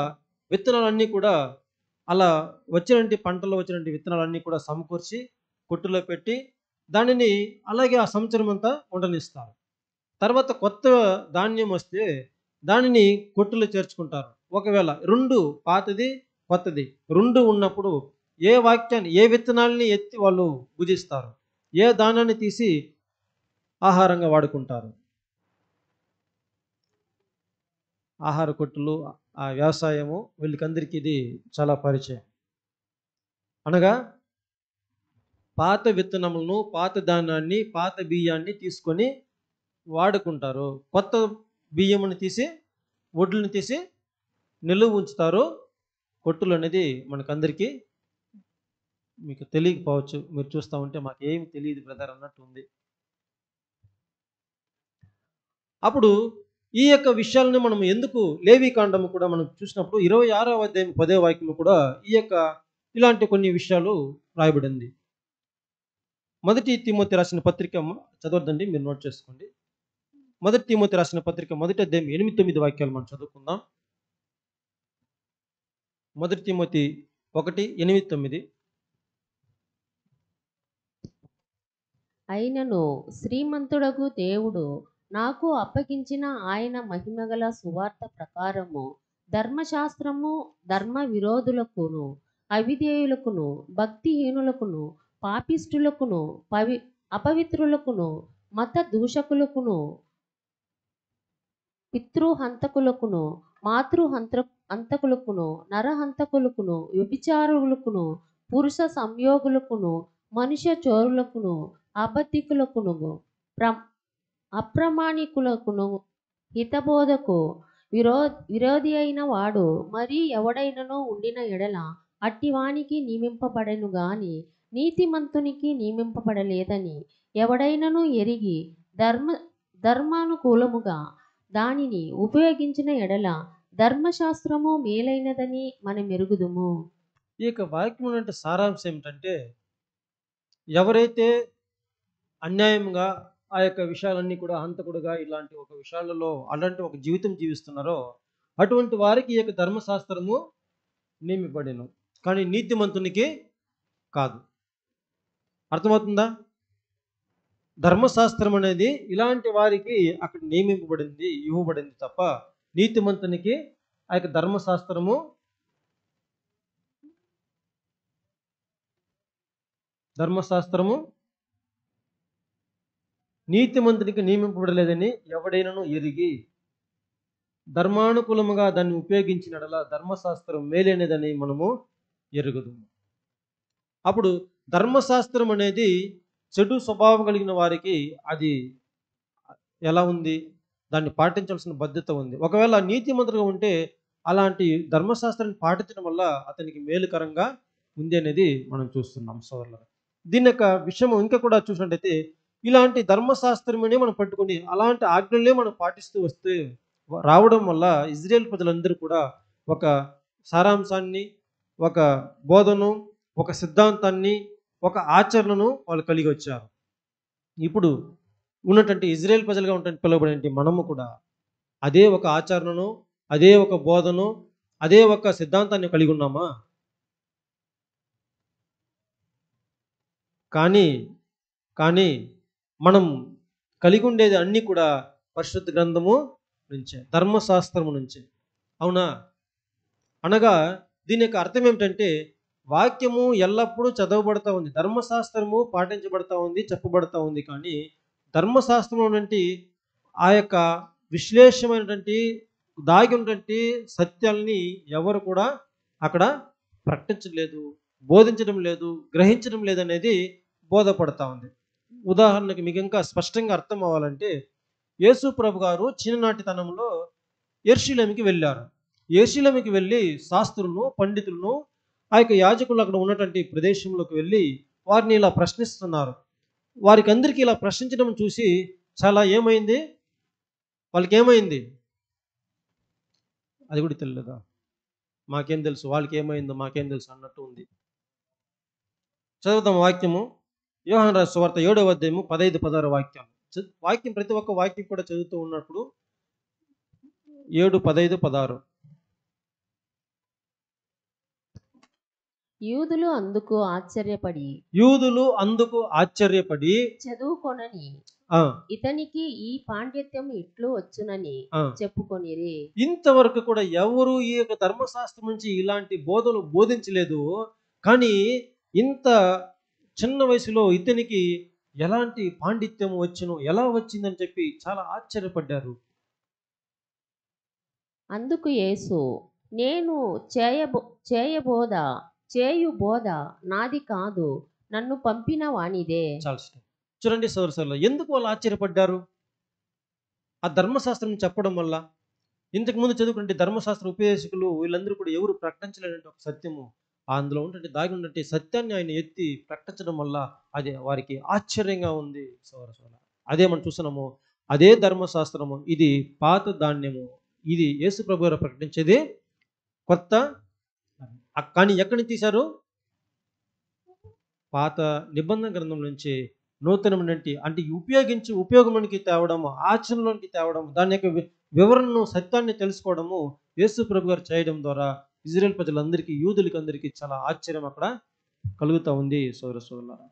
A: విత్తనాలన్నీ కూడా అలా వచ్చినటువంటి పంటలో వచ్చినటువంటి విత్తనాలన్నీ కూడా సమకూర్చి కొట్టులో పెట్టి దానిని అలాగే ఆ సంవత్సరం అంతా ఉండనిస్తారు. తర్వాత కొత్త ధాన్యం వస్తే దానిని కొట్టులో చేర్చుకుంటారు. ఒకవేళ రెండు, పాతది కొత్తది రెండు ఉన్నప్పుడు ఏ వాక్యాన్ని, ఏ విత్తనాలని ఎత్తి వాళ్ళు భుజిస్తారు, ఏ దానాన్ని తీసి ఆహారంగా వాడుకుంటారు. ఆహార కొట్టులు, ఆ వ్యవసాయము వీళ్ళకందరికీ ఇది చాలా పరిచయం. అనగా పాత విత్తనములను, పాత ధాన్యాన్ని, పాత బియ్యాన్ని తీసుకొని వాడుకుంటారు. కొత్త బియ్యముని తీసి, వడ్లను తీసి నిలువ ఉంచుతారు. కొట్టులు అనేది మనకందరికీ, మీకు తెలియకపోవచ్చు, మీరు చూస్తూ ఉంటే మాకు ఏమి తెలియదు బ్రదర్ అన్నట్టు ఉంది. అప్పుడు ఈ యొక్క విషయాలను మనం ఎందుకు లేవీకాండము కూడా మనం చూసినప్పుడు 26వ అధ్యాయం 10వ వాక్యం కూడా ఈ యొక్క ఇలాంటి కొన్ని విషయాలు రాయబడింది. 1 తిమోతి రాసిన పత్రిక చదవద్దండి, మీరు నోట్ చేసుకోండి. 1 తిమోతి రాసిన పత్రిక 1వ అధ్యాయం 8-9 వాక్యాలు మనం చదువుకుందాం. 1 తిమోతి 1:8-9.
B: అయినను శ్రీమంతుడగు దేవుడు నాకు అప్పగించిన ఆయన మహిమగల సువార్త ప్రకారము ధర్మశాస్త్రము ధర్మ విరోధులకును, అవిధేయులకును, భక్తిహీనులకును, పాపిష్టులకును, అపవిత్రులకును, మత దూషకులకును, పితృహంతకులకును, మాతృహంతకులకును, నరహంతకులకును, వ్యభిచారులకును, పురుష సంయోగులకును, మనుష్య చోరులకును, అబద్ధికులకును, అప్రమాణికులకును, హితబోధకు విరోధి అయిన వాడు మరి ఎవడైనను ఉండిన ఎడల అట్టివానికి నియమింపబడెను గాని నీతిమంతునికి నియమింపబడలేదని ఎవడైనను ఎరిగి ధర్మానుకూలముగా దానిని ఉపయోగించిన ఎడల ధర్మశాస్త్రము మేలైనదని మనం ఎరుగుదుము.
A: ఈ యొక్క వాక్యం అంటే సారాంశం ఏమిటంటే, ఎవరైతే అన్యాయంగా ఆ యొక్క విషయాలన్నీ కూడా హంతకుడుగా ఇలాంటి ఒక విషయాలలో అలాంటి ఒక జీవితం జీవిస్తున్నారో అటువంటి వారికి ఈ యొక్క ధర్మశాస్త్రము నియమింపబడెను, కానీ నీతిమంతునికి కాదు. అర్థమవుతుందా? ధర్మశాస్త్రం అనేది ఇలాంటి వారికి అక్కడ నియమింపబడింది, ఇవ్వబడింది తప్ప నీతిమంతునికి ఆ యొక్క ధర్మశాస్త్రము నీతిమంతునికి నియమింపబడలేదని ఎవడైనను ఎరిగి ధర్మానుకూలముగా దాన్ని ఉపయోగించినడలా ధర్మశాస్త్రం మేలైనదని మనము ఎరుగుదు. అప్పుడు ధర్మశాస్త్రం అనేది చెడు స్వభావం కలిగిన వారికి అది ఎలా ఉంది, దాన్ని పాటించాల్సిన బాధ్యత ఉంది. ఒకవేళ నీతిమంతుడుగా ఉంటే అలాంటి ధర్మశాస్త్రాన్ని పాటించడం వల్ల అతనికి మేలుకరంగా ఉంది అనేది మనం చూస్తున్నాం సోదరులారా. దీని యొక్క విషయం ఇంకా కూడా చూసినట్టయితే ఇలాంటి ధర్మశాస్త్రమనే మనం పట్టుకొని అలాంటి ఆజ్ఞలే మనం పాటిస్తూ వస్తే రావడం వల్ల ఇజ్రాయేల్ ప్రజలందరూ కూడా ఒక సారాంశాన్ని, ఒక బోధను, ఒక సిద్ధాంతాన్ని, ఒక ఆచరణను వాళ్ళు కలిగి వచ్చారు. ఇప్పుడు ఉన్నటువంటి ఇజ్రాయేల్ ప్రజలుగా ఉన్నటువంటి పిలువబడే మనము కూడా అదే ఒక ఆచరణను, అదే ఒక బోధను, అదే ఒక సిద్ధాంతాన్ని కలిగి ఉన్నామా? కానీ మనం కలిగి ఉండేది అన్నీ కూడా పరిశుద్ధ గ్రంథము నుంచే, ధర్మశాస్త్రము నుంచే. అవునా? అనగా దీని యొక్క అర్థం ఏమిటంటే వాక్యము ఎల్లప్పుడూ చదవబడతా ఉంది, ధర్మశాస్త్రము పాటించబడతా ఉంది, చెప్పబడతా ఉంది. కానీ ధర్మశాస్త్రంలో నుండి ఆ యొక్క విశ్లేషమైనటువంటి దాగి ఉన్నటువంటి సత్యాల్ని ఎవరు కూడా అక్కడ ప్రకటించలేదు, బోధించడం లేదు, గ్రహించడం లేదనేది బోధపడతా ఉంది. ఉదాహరణకి మీకు ఇంకా స్పష్టంగా అర్థం అవ్వాలంటే యేసు ప్రభు గారు చిన్ననాటితనంలో యెరూషలేముకి వెళ్ళారు. యెరూషలేముకి వెళ్ళి శాస్త్రులను, పండితులను, ఆ యొక్క యాజకులు అక్కడ ఉన్నటువంటి ప్రదేశంలోకి వెళ్ళి వారిని ఇలా ప్రశ్నిస్తున్నారు. వారికి అందరికీ ఇలా ప్రశ్నించడం చూసి చాలా ఏమైంది, వాళ్ళకి ఏమైంది అది కూడా తెలియదా? మాకేం తెలుసు, వాళ్ళకి ఏమైందో మాకేం తెలుసు అన్నట్టు ఉంది. చదువుతాం వాక్యము. యోహాను రాసిన సువార్త 7వ అధ్యాయము 15-16 వాక్యాలు. వాక్యం ప్రతి ఒక్క వాక్యం కూడా చదువుతూ ఉన్నప్పుడు 7, 15, 16.
B: యూదులు అందుకు ఆశ్చర్యపడి చదువుకొనని ఇతనికి ఈ పాండిత్యం ఇట్లు వచ్చునని చెప్పుకొనిరి.
A: ఇంతవరకు కూడా ఎవరు ఈ యొక్క ధర్మశాస్త్రం నుంచి ఇలాంటి బోధలు బోధించలేదు. కానీ ఇంత చిన్న వయసులో ఇతనికి ఎలాంటి పాండిత్యం వచ్చును, ఎలా వచ్చిందని చెప్పి చాలా ఆశ్చర్యపడ్డారు.
B: అందుకు యేసు, నేను చేయు బోధ నాది కాదు, నన్ను పంపిన వానిదే.
A: చూడండి సోదరులు, ఎందుకు వాళ్ళు ఆశ్చర్యపడ్డారు? ఆ ధర్మశాస్త్రం చెప్పడం వల్ల. ఇంతకుముందు చదువుకుంటే ధర్మశాస్త్ర ఉపదేశకులు వీళ్ళందరూ కూడా ఎవరు ప్రకటించలేనటువంటి ఒక సత్యము, అందులో ఉంటే దాగి ఉన్నటువంటి సత్యాన్ని ఆయన ఎత్తి ప్రకటించడం వల్ల అదే వారికి ఆశ్చర్యంగా ఉంది. సోదరులు, అదే మనం చూస్తున్నాము. అదే ధర్మశాస్త్రము, ఇది పాత ధాన్యము, ఇది యేసు ప్రభు గారు ప్రకటించేది కొత్త. కానీ ఎక్కడి నుంచి తీశారు? పాత నిబంధన గ్రంథం నుంచి నూతనమైనటువంటి అంటే ఉపయోగంలోనికి తేవడము, ఆచరణలోనికి తేవడము, దాని యొక్క వివరణను, సత్యాన్ని తెలుసుకోవడము యేసు ప్రభు గారు చేయడం ద్వారా ఇజ్రాయేల్ ప్రజలందరికీ, యూదులకి అందరికీ చాలా ఆశ్చర్యం అక్కడ కలుగుతూ ఉంది. సోదరులారా,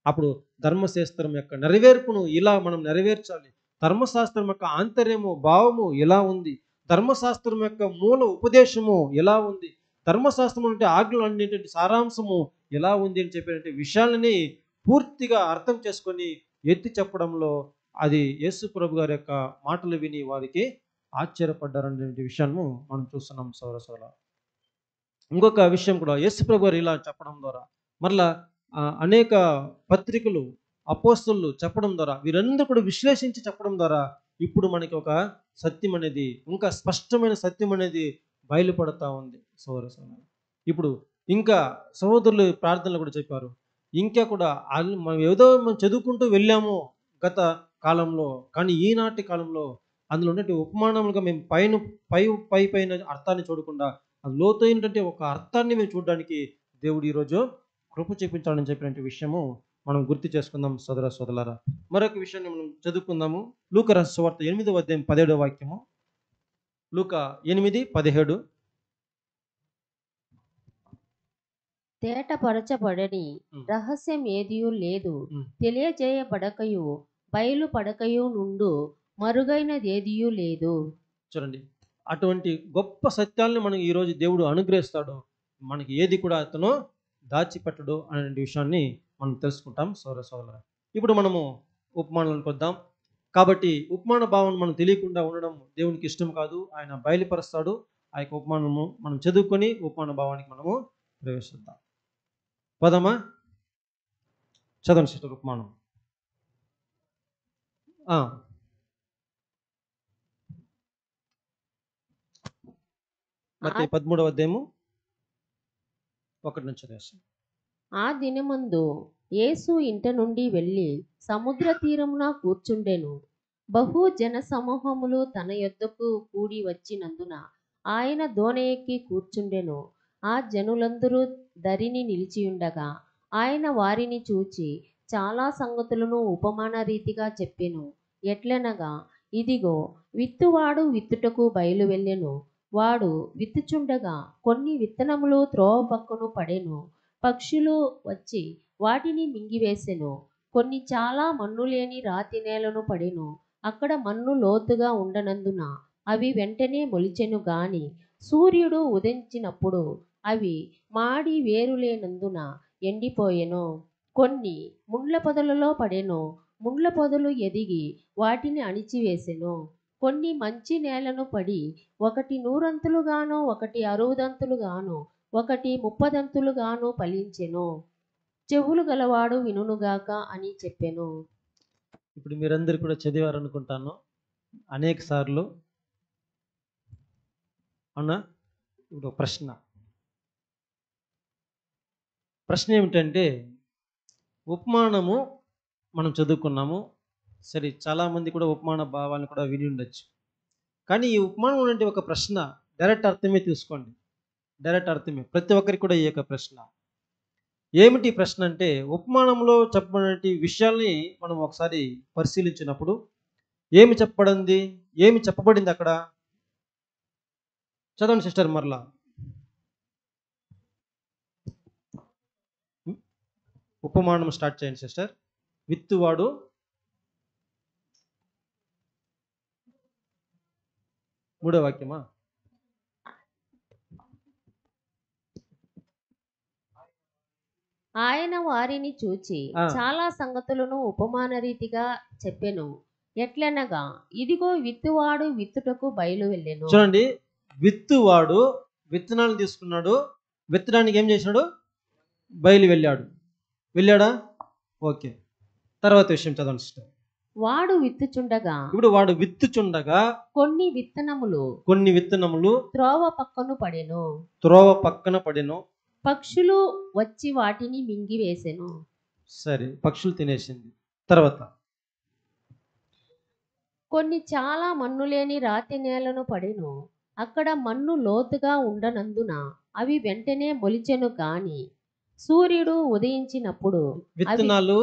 A: అప్పుడు ధర్మశాస్త్రం యొక్క నెరవేర్పును ఇలా మనం నెరవేర్చాలి. ధర్మశాస్త్రం యొక్క ఆంతర్యము, భావము ఎలా ఉంది, ధర్మశాస్త్రం యొక్క మూల ఉపదేశము ఎలా ఉంది, ధర్మశాస్త్రం అంటే ఆజ్ఞలు అనేటువంటి సారాంశము ఎలా ఉంది అని చెప్పినటువంటి విషయాలని పూర్తిగా అర్థం చేసుకొని ఎత్తి చెప్పడంలో అది యేసు ప్రభు గారి యొక్క మాటలు విని వారికి ఆశ్చర్యపడ్డారనే విషయాన్ని మనం చూస్తున్నాం. సోదర ఇంకొక విషయం కూడా యేసు ప్రభు గారు ఇలా చెప్పడం ద్వారా మరలా అనేక పత్రికలు, అపోస్తలులు చెప్పడం ద్వారా, వీరందరూ కూడా విశ్లేషించి చెప్పడం ద్వారా ఇప్పుడు మనకి ఒక సత్యం అనేది, ఇంకా స్పష్టమైన సత్యం అనేది బయలుపడతా ఉంది. సోదర ఇప్పుడు ఇంకా సహోదరులు ప్రార్థనలు కూడా చెప్పారు. ఇంకా కూడా మనం ఏదో మనం చదువుకుంటూ వెళ్ళాము గత కాలంలో, కానీ ఈనాటి కాలంలో అందులో ఉన్నటువంటి ఉపమానములుగా మేము పైన అర్థాన్ని చూడకుండా లోతైనటువంటి ఒక అర్థాన్ని మేము చూడడానికి దేవుడు ఈరోజు కృప చూపించాలని చెప్పినటువంటి విషయము మనం గుర్తు చేసుకుందాం. సోదరులారా, మరొక విషయాన్ని మనం చదువుకుందాము. లూకా రాసిన సువార్త 8వ అధ్యాయం 17వ వాక్యము. లూకా 8:17.
B: తేటపరచబడని
A: ఉమ్,
B: రహస్యం ఏదియూ లేదు.
A: ఉమ్.
B: తెలియజేయబడకయు బయలుపడకయు నుండు మరుగైనదేదియూ లేదు.
A: చూడండి, అటువంటి గొప్ప సత్యాల్ని మనకి ఈరోజు దేవుడు అనుగ్రహిస్తాడు. మనకి ఏది కూడా అతను దాచిపెట్టడు అనే విషయాన్ని మనం తెలుసుకుంటాం సోదర. ఇప్పుడు మనము ఉపమానాలకు వద్దాం. కాబట్టి ఉపమాన భావం మనం తెలియకుండా ఉండడం దేవునికి ఇష్టం కాదు. ఆయన బయలుపరుస్తాడు. ఆ యొక్క ఉపమానము మనం చదువుకొని ఉపమాన భావానికి మనము ప్రవేశిద్దాం. పదమా చదవండి సిస్టర్ ఉపమానం. మత్తయి 13వ అధ్యాయము 1 నుంచి చదివేస్తాం.
B: ఆ దినమందు యేసు ఇంట నుండి వెళ్ళి సముద్ర తీరమున కూర్చుండెను. బహు జన సమూహములు తన యొద్దకు కూడి వచ్చినందున ఆయన దోణి ఎక్కి కూర్చుండెను. ఆ జనులందరూ దరిని నిలిచియుండగా ఆయన వారిని చూచి చాలా సంగతులను ఉపమాన రీతిగా చెప్పెను. ఎట్లనగా, ఇదిగో, విత్తువాడు విత్తుటకు బయలు వెళ్ళెను. వాడు విత్తుచుండగా కొన్ని విత్తనములు త్రోవ పక్కను పడెను. పక్షులు వచ్చి వాటిని మింగివేసెను. కొన్ని చాలా మన్ను లేని రాతి నేలను పడెను. అక్కడ మన్ను లోతుగా ఉండనందున అవి వెంటనే మొలిచెను గాని సూర్యుడు ఉదయించినప్పుడు అవి మాడి వేరులేనందున ఎండిపోయెను. కొన్ని ముండ్ల పొదలలో పడెను. ముండ్ల పొదలు ఎదిగి వాటిని అణిచివేసెను. కొన్ని మంచి నేలను పడి ఒకటి 100 ఒకటి 60 ఒకటి 30 ఫలించెను. చెవులు గలవాడు వినుగాక అని చెప్పెను.
A: ఇప్పుడు మీరందరూ కూడా చదివారు అనుకుంటాను అనేక సార్లు. అవునా? ఇప్పుడు ప్రశ్న ఏమిటంటే, ఉపమానము మనం చదువుకున్నాము సరే, చాలామంది కూడా ఉపమాన భావాలను కూడా విని ఉండొచ్చు. కానీ ఈ ఉపమానం అంటే ఒక ప్రశ్న డైరెక్ట్ అర్థమే తీసుకోండి. డైరెక్ట్ అర్థమే ప్రతి ఒక్కరికి కూడా ఈ యొక్క ప్రశ్న. ఏమిటి ప్రశ్న అంటే, ఉపమానంలో చెప్పబడిన విషయాల్ని మనం ఒకసారి పరిశీలించినప్పుడు ఏమి చెప్పబడింది అక్కడ? చదవండి సిస్టర్ మరలా. ఉపమానం స్టార్ట్ చేయండి సిస్టర్. విత్తువాడు మూడో వాక్యమా?
B: ఆయన వారిని చూచి చాలా సంగతులను ఉపమాన రీతిగా చెప్పెను. ఎట్లనగా, ఇదిగో, విత్తువాడు విత్తుటకు బయలు వెళ్ళెను.
A: చూడండి, విత్తువాడు విత్తనాలు తీసుకున్నాడు. విత్తడానికి ఏం చేసినాడు? బయలు వెళ్ళాడా? ఓకే. తర్వాత విషయం చదవండి సిస్టర్.
B: వాడు విత్తుచుండగా,
A: ఇప్పుడు వాడు విత్తుచుండగా
B: కొన్ని విత్తనములు త్రోవ పక్కన పడెను. పక్షులు వచ్చి వాటిని మింగివేసెను.
A: సరే, పక్షులు తినేసింది. తర్వాత
B: కొన్ని చాలా మన్ను లేని రాతి నేలను పడెను. అక్కడ మన్ను లోతుగా ఉండనందున అవి వెంటనే మొలిచెను గాని సూర్యుడు ఉదయించినప్పుడు
A: విత్తనాలు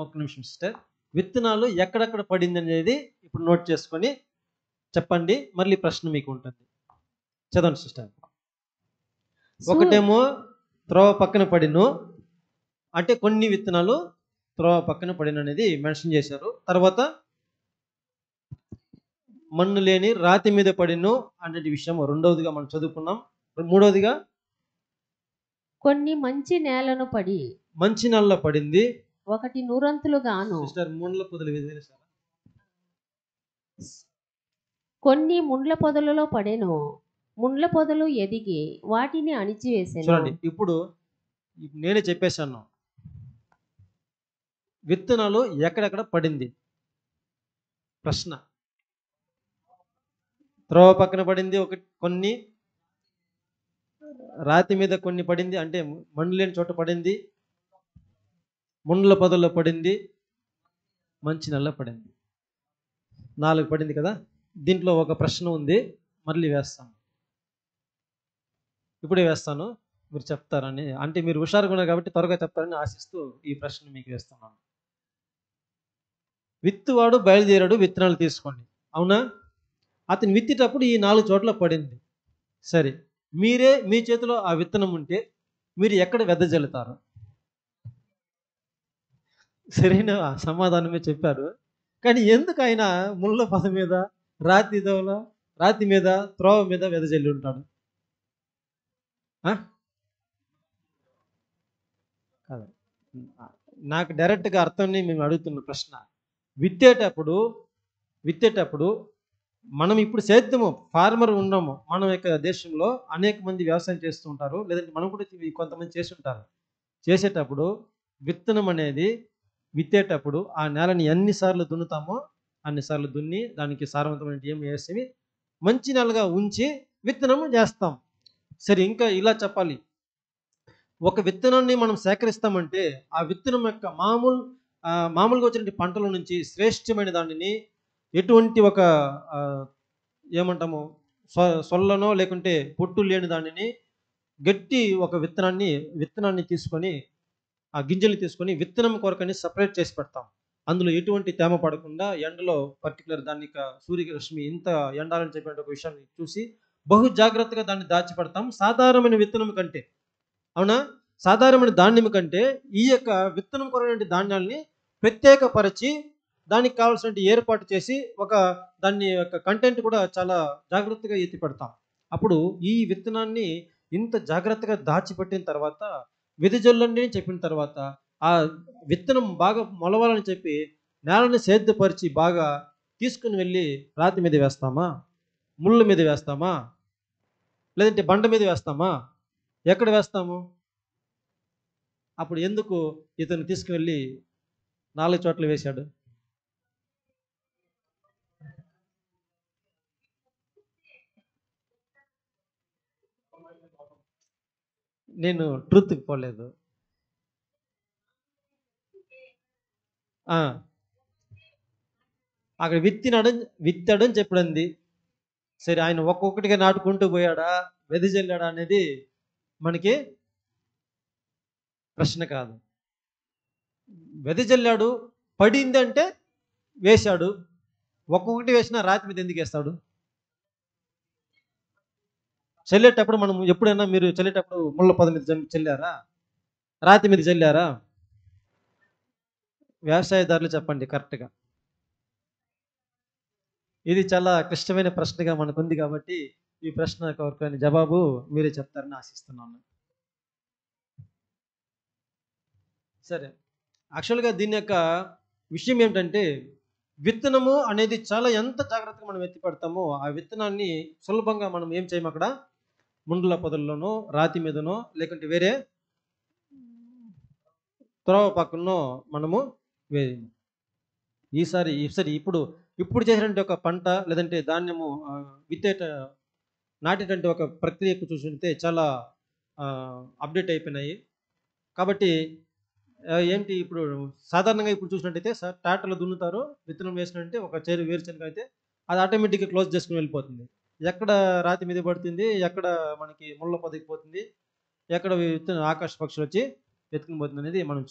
A: ఒక నిమిషం సిస్టర్, విత్తనాలు ఎక్కడెక్కడ పడింది అనేది ఇప్పుడు నోట్ చేసుకొని చెప్పండి. మళ్ళీ ప్రశ్న మీకు ఉంటుంది. చదవండి సిస్టర్. ఒకటేమో త్రోవ పక్కన పడిను అంటే కొన్ని విత్తనాలు త్రోవ పక్కన పడిన అనేది మెన్షన్ చేశారు. తర్వాత మన్ను లేని రాతి మీద పడిను అనే విషయం రెండవదిగా మనం చదువుకున్నాం. మూడవదిగా
B: కొన్ని మంచి నేలను పడి
A: మంచి నేలలో పడింది.
B: ఒకటి 100
A: సిస్టర్ ముండ్ల పొదలు
B: కొన్ని ముండ్ల పొదలలో పడెను. ముండ్ల పొదలు ఎదిగి వాటిని అణిచివేసెను.
A: చూడండి, ఇప్పుడు నేనే చెప్పేశాను. విత్తనాలు ఎక్కడెక్కడ పడింది ప్రశ్న. త్రోవ పక్కన పడింది కొన్ని, రాతి మీద కొన్ని పడింది అంటే మన్ను లేని చోట పడింది, ముండ్ల పొదల్లో పడింది, మంచి నెల పడింది. 4 పడింది కదా. దీంట్లో ఒక ప్రశ్న ఉంది, మళ్ళీ వేస్తాను. ఇప్పుడే వేస్తాను, మీరు చెప్తారని. అంటే మీరు హుషారుగా ఉన్నారు కాబట్టి త్వరగా చెప్తారని ఆశిస్తూ ఈ ప్రశ్న మీకు వేస్తున్నాను. విత్తువాడు బయలుదేరాడు విత్తనాలు తీసుకోండి. అవునా? అతను విత్తేటప్పుడు ఈ 4 చోట్ల పడింది. సరే, మీ చేతిలో ఆ విత్తనం ఉంటే మీరు ఎక్కడ వెదజల్లుతారు? సరైన సమాధానమే చెప్పారు. కానీ ఎందుకు ఆయన ముళ్ళ పొద మీద, రాతి దోవల రాతి మీద, త్రోవ మీద వెదజల్లి ఉంటాడు? ఆ? కాదు. నాకు డైరెక్ట్‌గా అర్థంని మేము అడుగుతున్న ప్రశ్న. విత్తేటప్పుడు విత్తేటప్పుడు మనం ఇప్పుడు సేద్యము ఫార్మర్ ఉన్నాము. మన యొక్క దేశంలో అనేక మంది వ్యవసాయం చేస్తూ ఉంటారు. లేదంటే మనం కూడా కొంతమంది చేసుంటారు. చేసేటప్పుడు విత్తనం అనేది విత్తేటప్పుడు ఆ నేలని ఎన్ని సార్లు దున్నుతామో అన్ని సార్లు దున్ని దానికి సారవంతమైన ఏం వేసి మంచి నేలగా ఉంచి విత్తనము చేస్తాం. సరే, ఇంకా ఇలా చెప్పాలి. ఒక విత్తనాన్ని మనం సేకరిస్తామంటే ఆ విత్తనం యొక్క మామూలుగా వచ్చిన పంటల నుంచి శ్రేష్టమైన దానిని ఎటువంటి ఒక ఆ, ఏమంటాము సొల్లనో లేకుంటే పొట్టు లేని దానిని గట్టి ఒక విత్తనాన్ని తీసుకొని ఆ గింజలు తీసుకొని విత్తనం కొరకని సపరేట్ చేసి పెడతాం. అందులో ఎటువంటి తేమ పడకుండా ఎండలో పర్టికులర్ దాన్ని సూర్యరశ్మి ఇంత ఎండాలని చెప్పిన ఒక విషయాన్ని చూసి బహు జాగ్రత్తగా దాన్ని దాచిపెడతాం సాధారణమైన విత్తనం కంటే. అవునా? సాధారణమైన ధాన్యం కంటే ఈ యొక్క విత్తనం కొరటువంటి ధాన్యాల్ని ప్రత్యేకపరిచి దానికి కావాల్సిన ఏర్పాటు చేసి దాన్ని యొక్క కంటెంట్ కూడా చాలా జాగ్రత్తగా ఎత్తి పెడతాం. అప్పుడు ఈ విత్తనాన్ని ఇంత జాగ్రత్తగా దాచిపెట్టిన తర్వాత వెదజల్లండి అని చెప్పిన తర్వాత ఆ విత్తనం బాగా మొలవాలని చెప్పి నేలని సేద్యపరిచి బాగా తీసుకుని వెళ్ళి రాతి మీద వేస్తామా? ముళ్ళ మీద వేస్తామా? లేదంటే బండ మీద వేస్తామా? ఎక్కడ వేస్తాము? అప్పుడు ఎందుకు ఇతను తీసుకువెళ్ళి 4 చోట్ల వేశాడు? నేను ట్రూత్కి పోలేదు. ఆ, అక్కడ విత్తాడని చెప్పడండి. సరే, ఆయన ఒక్కొక్కటిగా నాటుకుంటూ పోయాడా, వెదజల్లాడా అనేది మనకి ప్రశ్న కాదు. వెదజల్లాడు, పడిందంటే వేశాడు. ఒక్కొక్కటి వేసినా రాతి మీద ఎందుకు వేస్తాడు? చల్లేటప్పుడు మనం ఎప్పుడైనా మీరు చల్లేటప్పుడు ముళ్ళ పొద మీద చల్లారా? రాతి మీద చల్లారా? వ్యవసాయదారులు చెప్పండి కరెక్ట్గా. ఇది చాలా క్లిష్టమైన ప్రశ్నగా మనకుంది కాబట్టి ఈ ప్రశ్న కొరకైన జవాబు మీరే చెప్తారని ఆశిస్తున్నాను. సరే, యాక్చువల్గా దీని యొక్క విషయం ఏమిటంటే విత్తనము అనేది చాలా ఎంత జాగ్రత్తగా మనం ఎత్తి పెడతామో ఆ విత్తనాన్ని సులభంగా మనం ఏం చేయము అక్కడ ముండ్ల పొదల్లోనో రాతి మీదనో లేకుంటే వేరే త్రోవ పక్కనో మనము వేయము. ఈసారి ఇప్పుడు చేసినటువంటి ఒక పంట లేదంటే ధాన్యము నాటేటువంటి ఒక ప్రక్రియకు చూస్తుంటే చాలా అప్డేట్ అయిపోయినాయి. కాబట్టి ఏంటి ఇప్పుడు సాధారణంగా ఇప్పుడు చూసినట్టయితే ట్రాక్టర్లో దున్నుతారు. విత్తనం వేసినట్టే ఒక వేరుశనగ అయితే అది ఆటోమేటిక్గా క్లోజ్ చేసుకుని వెళ్ళిపోతుంది. ఎక్కడ రాతి మీద పడుతుంది, ఎక్కడ మనకి ముళ్ళ పొదకి పోతుంది, ఎక్కడ విత్తనం ఆకాశ పక్షులు వచ్చి ఎత్తుకుని పోతుంది అనేది మనం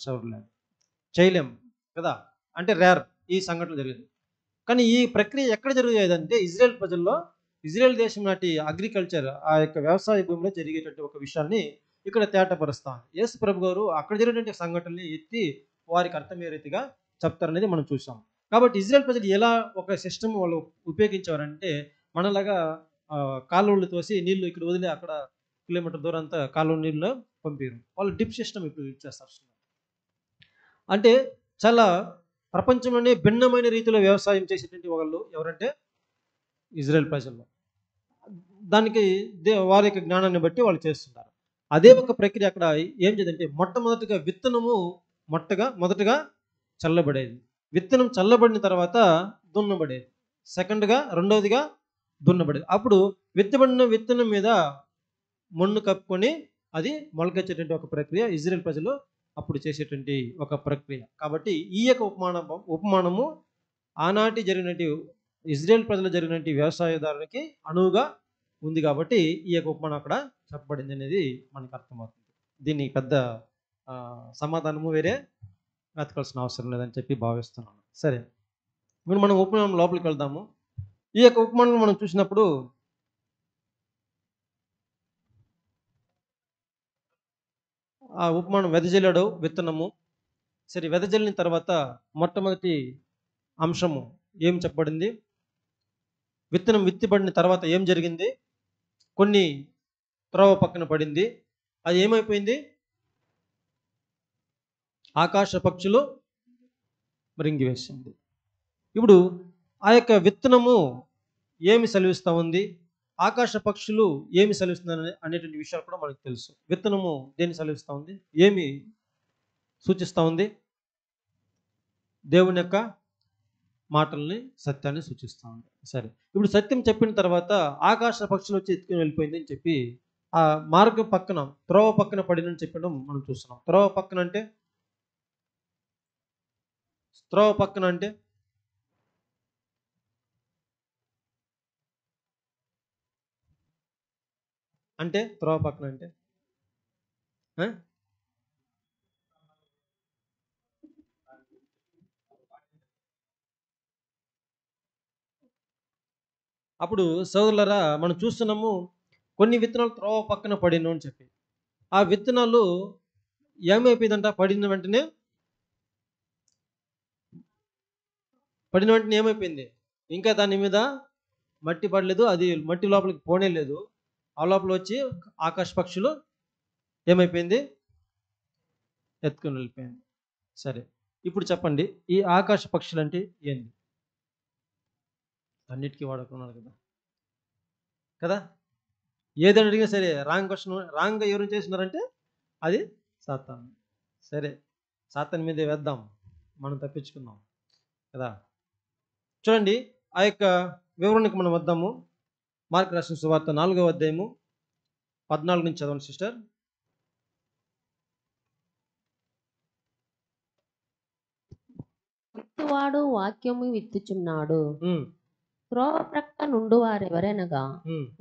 A: చేయలేం కదా. అంటే రేర్ ఈ సంఘటన జరిగింది. కానీ ఈ ప్రక్రియ ఎక్కడ జరుగుతుందంటే ఇజ్రాయెల్ దేశం నాటి అగ్రికల్చర్ ఆ యొక్క వ్యవసాయ భూమిలో జరిగేటువంటి ఒక విషయాన్ని ఇక్కడ తేటపరుస్తాం. యేసు ప్రభు గారు అక్కడ జరిగినటువంటి సంఘటనని ఎత్తి వారికి అర్థమయ్యే రీతిగా చెప్తారనేది మనం చూసాం. కాబట్టి ఇజ్రాయెల్ ప్రజలు ఎలా ఒక సిస్టమ్ వాళ్ళు ఉపయోగించేవారంటే మనలాగా కాలువలు తోసి నీళ్లు ఇక్కడ వదిలి అక్కడ కిలోమీటర్ దూరం అంతా కాలువ నీళ్ళు పంపారు. వాళ్ళు డిప్ సిస్టమ్ ఇప్పుడు యూజ్ చేస్తారు. అంటే చాలా ప్రపంచంలోనే భిన్నమైన రీతిలో వ్యవసాయం చేసేటువంటి వాళ్ళు ఎవరంటే ఇజ్రాయెల్ ప్రజల్లో. దానికి వారి యొక్క జ్ఞానాన్ని బట్టి వాళ్ళు చేస్తున్నారు. అదే ఒక ప్రక్రియ అక్కడ ఏం చేద్దంటే మొట్టమొదటిగా విత్తనము మొదటగా చల్లబడేది. విత్తనం చల్లబడిన తర్వాత దున్నబడేది. రెండవదిగా దున్నబడేది. అప్పుడు విత్తబడిన విత్తనం మీద మన్ను కప్పుకొని అది మొలకెచ్చేటువంటి ఒక ప్రక్రియ ఇజ్రాయెల్ ప్రజలు అప్పుడు చేసేటువంటి ఒక ప్రక్రియ. కాబట్టి ఈ యొక్క ఉపమానము ఆనాటి జరిగినటువంటి ఇజ్రాయెల్ ప్రజలు జరిగినటువంటి వ్యవసాయదారునికి అనువుగా ఉంది కాబట్టి ఈ యొక్క ఉపమానం అక్కడ చెప్పబడింది అనేది మనకు అర్థమవుతుంది. దీన్ని పెద్ద సమాధానము వేరే వెతకాల్సిన అవసరం లేదని చెప్పి భావిస్తున్నాను. సరే, ఇప్పుడు మనం ఉపమానం లోపలికి వెళ్దాము. ఈ యొక్క ఉపమానం మనం చూసినప్పుడు ఆ ఉపమానం వెదజల్లాడు విత్తనము. సరే, వెదజల్లిన తర్వాత మొట్టమొదటి అంశము ఏం చెప్పబడింది? విత్తనం విత్తిబడిన తర్వాత ఏం జరిగింది? కొన్ని త్రోవ పక్కన పడింది. అది ఏమైపోయింది? ఆకాశ పక్షులు మృంగివేసింది. ఇప్పుడు ఆ యొక్క విత్తనము ఏమి సెలవిస్తూ ఉంది, ఆకాశ పక్షులు ఏమి సెలవిస్తుంది అనేటువంటి విషయాలు కూడా మనకు తెలుసు. విత్తనము దేన్ని సెలవిస్తూ ఉంది, ఏమి సూచిస్తూ ఉంది? దేవుని యొక్క మాటల్ని, సత్యాన్ని సూచిస్తూ ఉంది. సరే, ఇప్పుడు సత్యం చెప్పిన తర్వాత ఆకాశ పక్షులు వచ్చి ఎత్తుకుని వెళ్ళిపోయింది అని చెప్పి ఆ మార్గం పక్కన త్రోవ పక్కన పడిందని చెప్పడం మనం చూస్తున్నాం. త్రోవ పక్కన అంటే త్రోవ పక్కన అంటే అంటే త్రోవ పక్కన అంటే ఆ? అప్పుడు సోదరులరా, మనం చూస్తున్నాము కొన్ని విత్తనాలు త్రోవ పక్కన పడిను అని చెప్పి. ఆ విత్తనాలు ఏమైపోయిందంట? పడిన వెంటనే ఏమైపోయింది? ఇంకా దాని మీద మట్టి పడలేదు, అది మట్టి లోపలికి పోనే లేదు. ఆ లోపల వచ్చి ఆకాశ పక్షులు ఏమైపోయింది? ఎత్తుకుని వెళ్ళిపోయింది. సరే, ఇప్పుడు చెప్పండి, ఈ ఆకాశ పక్షులు అంటే ఏంది? అన్నిటికీ వాడుకున్నారు కదా కదా ఏదని అడిగినా సరే రాంగ్ క్వశ్చన్, రాంగ్గా ఎవరు చేస్తున్నారంటే అది సాతాను. సరే, సాతాను మీదే వేద్దాం, మనం తప్పించుకుందాం కదా. చూడండి, ఆ యొక్క వివరణకు మనం వద్దాము. మార్కు రాసిన సువార్త 4వ అధ్యాయము 14 నుంచి చదవండి సిస్టర్.
B: విత్తువాడు వాక్యము విత్తుచున్నాడు. త్రోవ ప్రక్క నుండు వారెవరనగా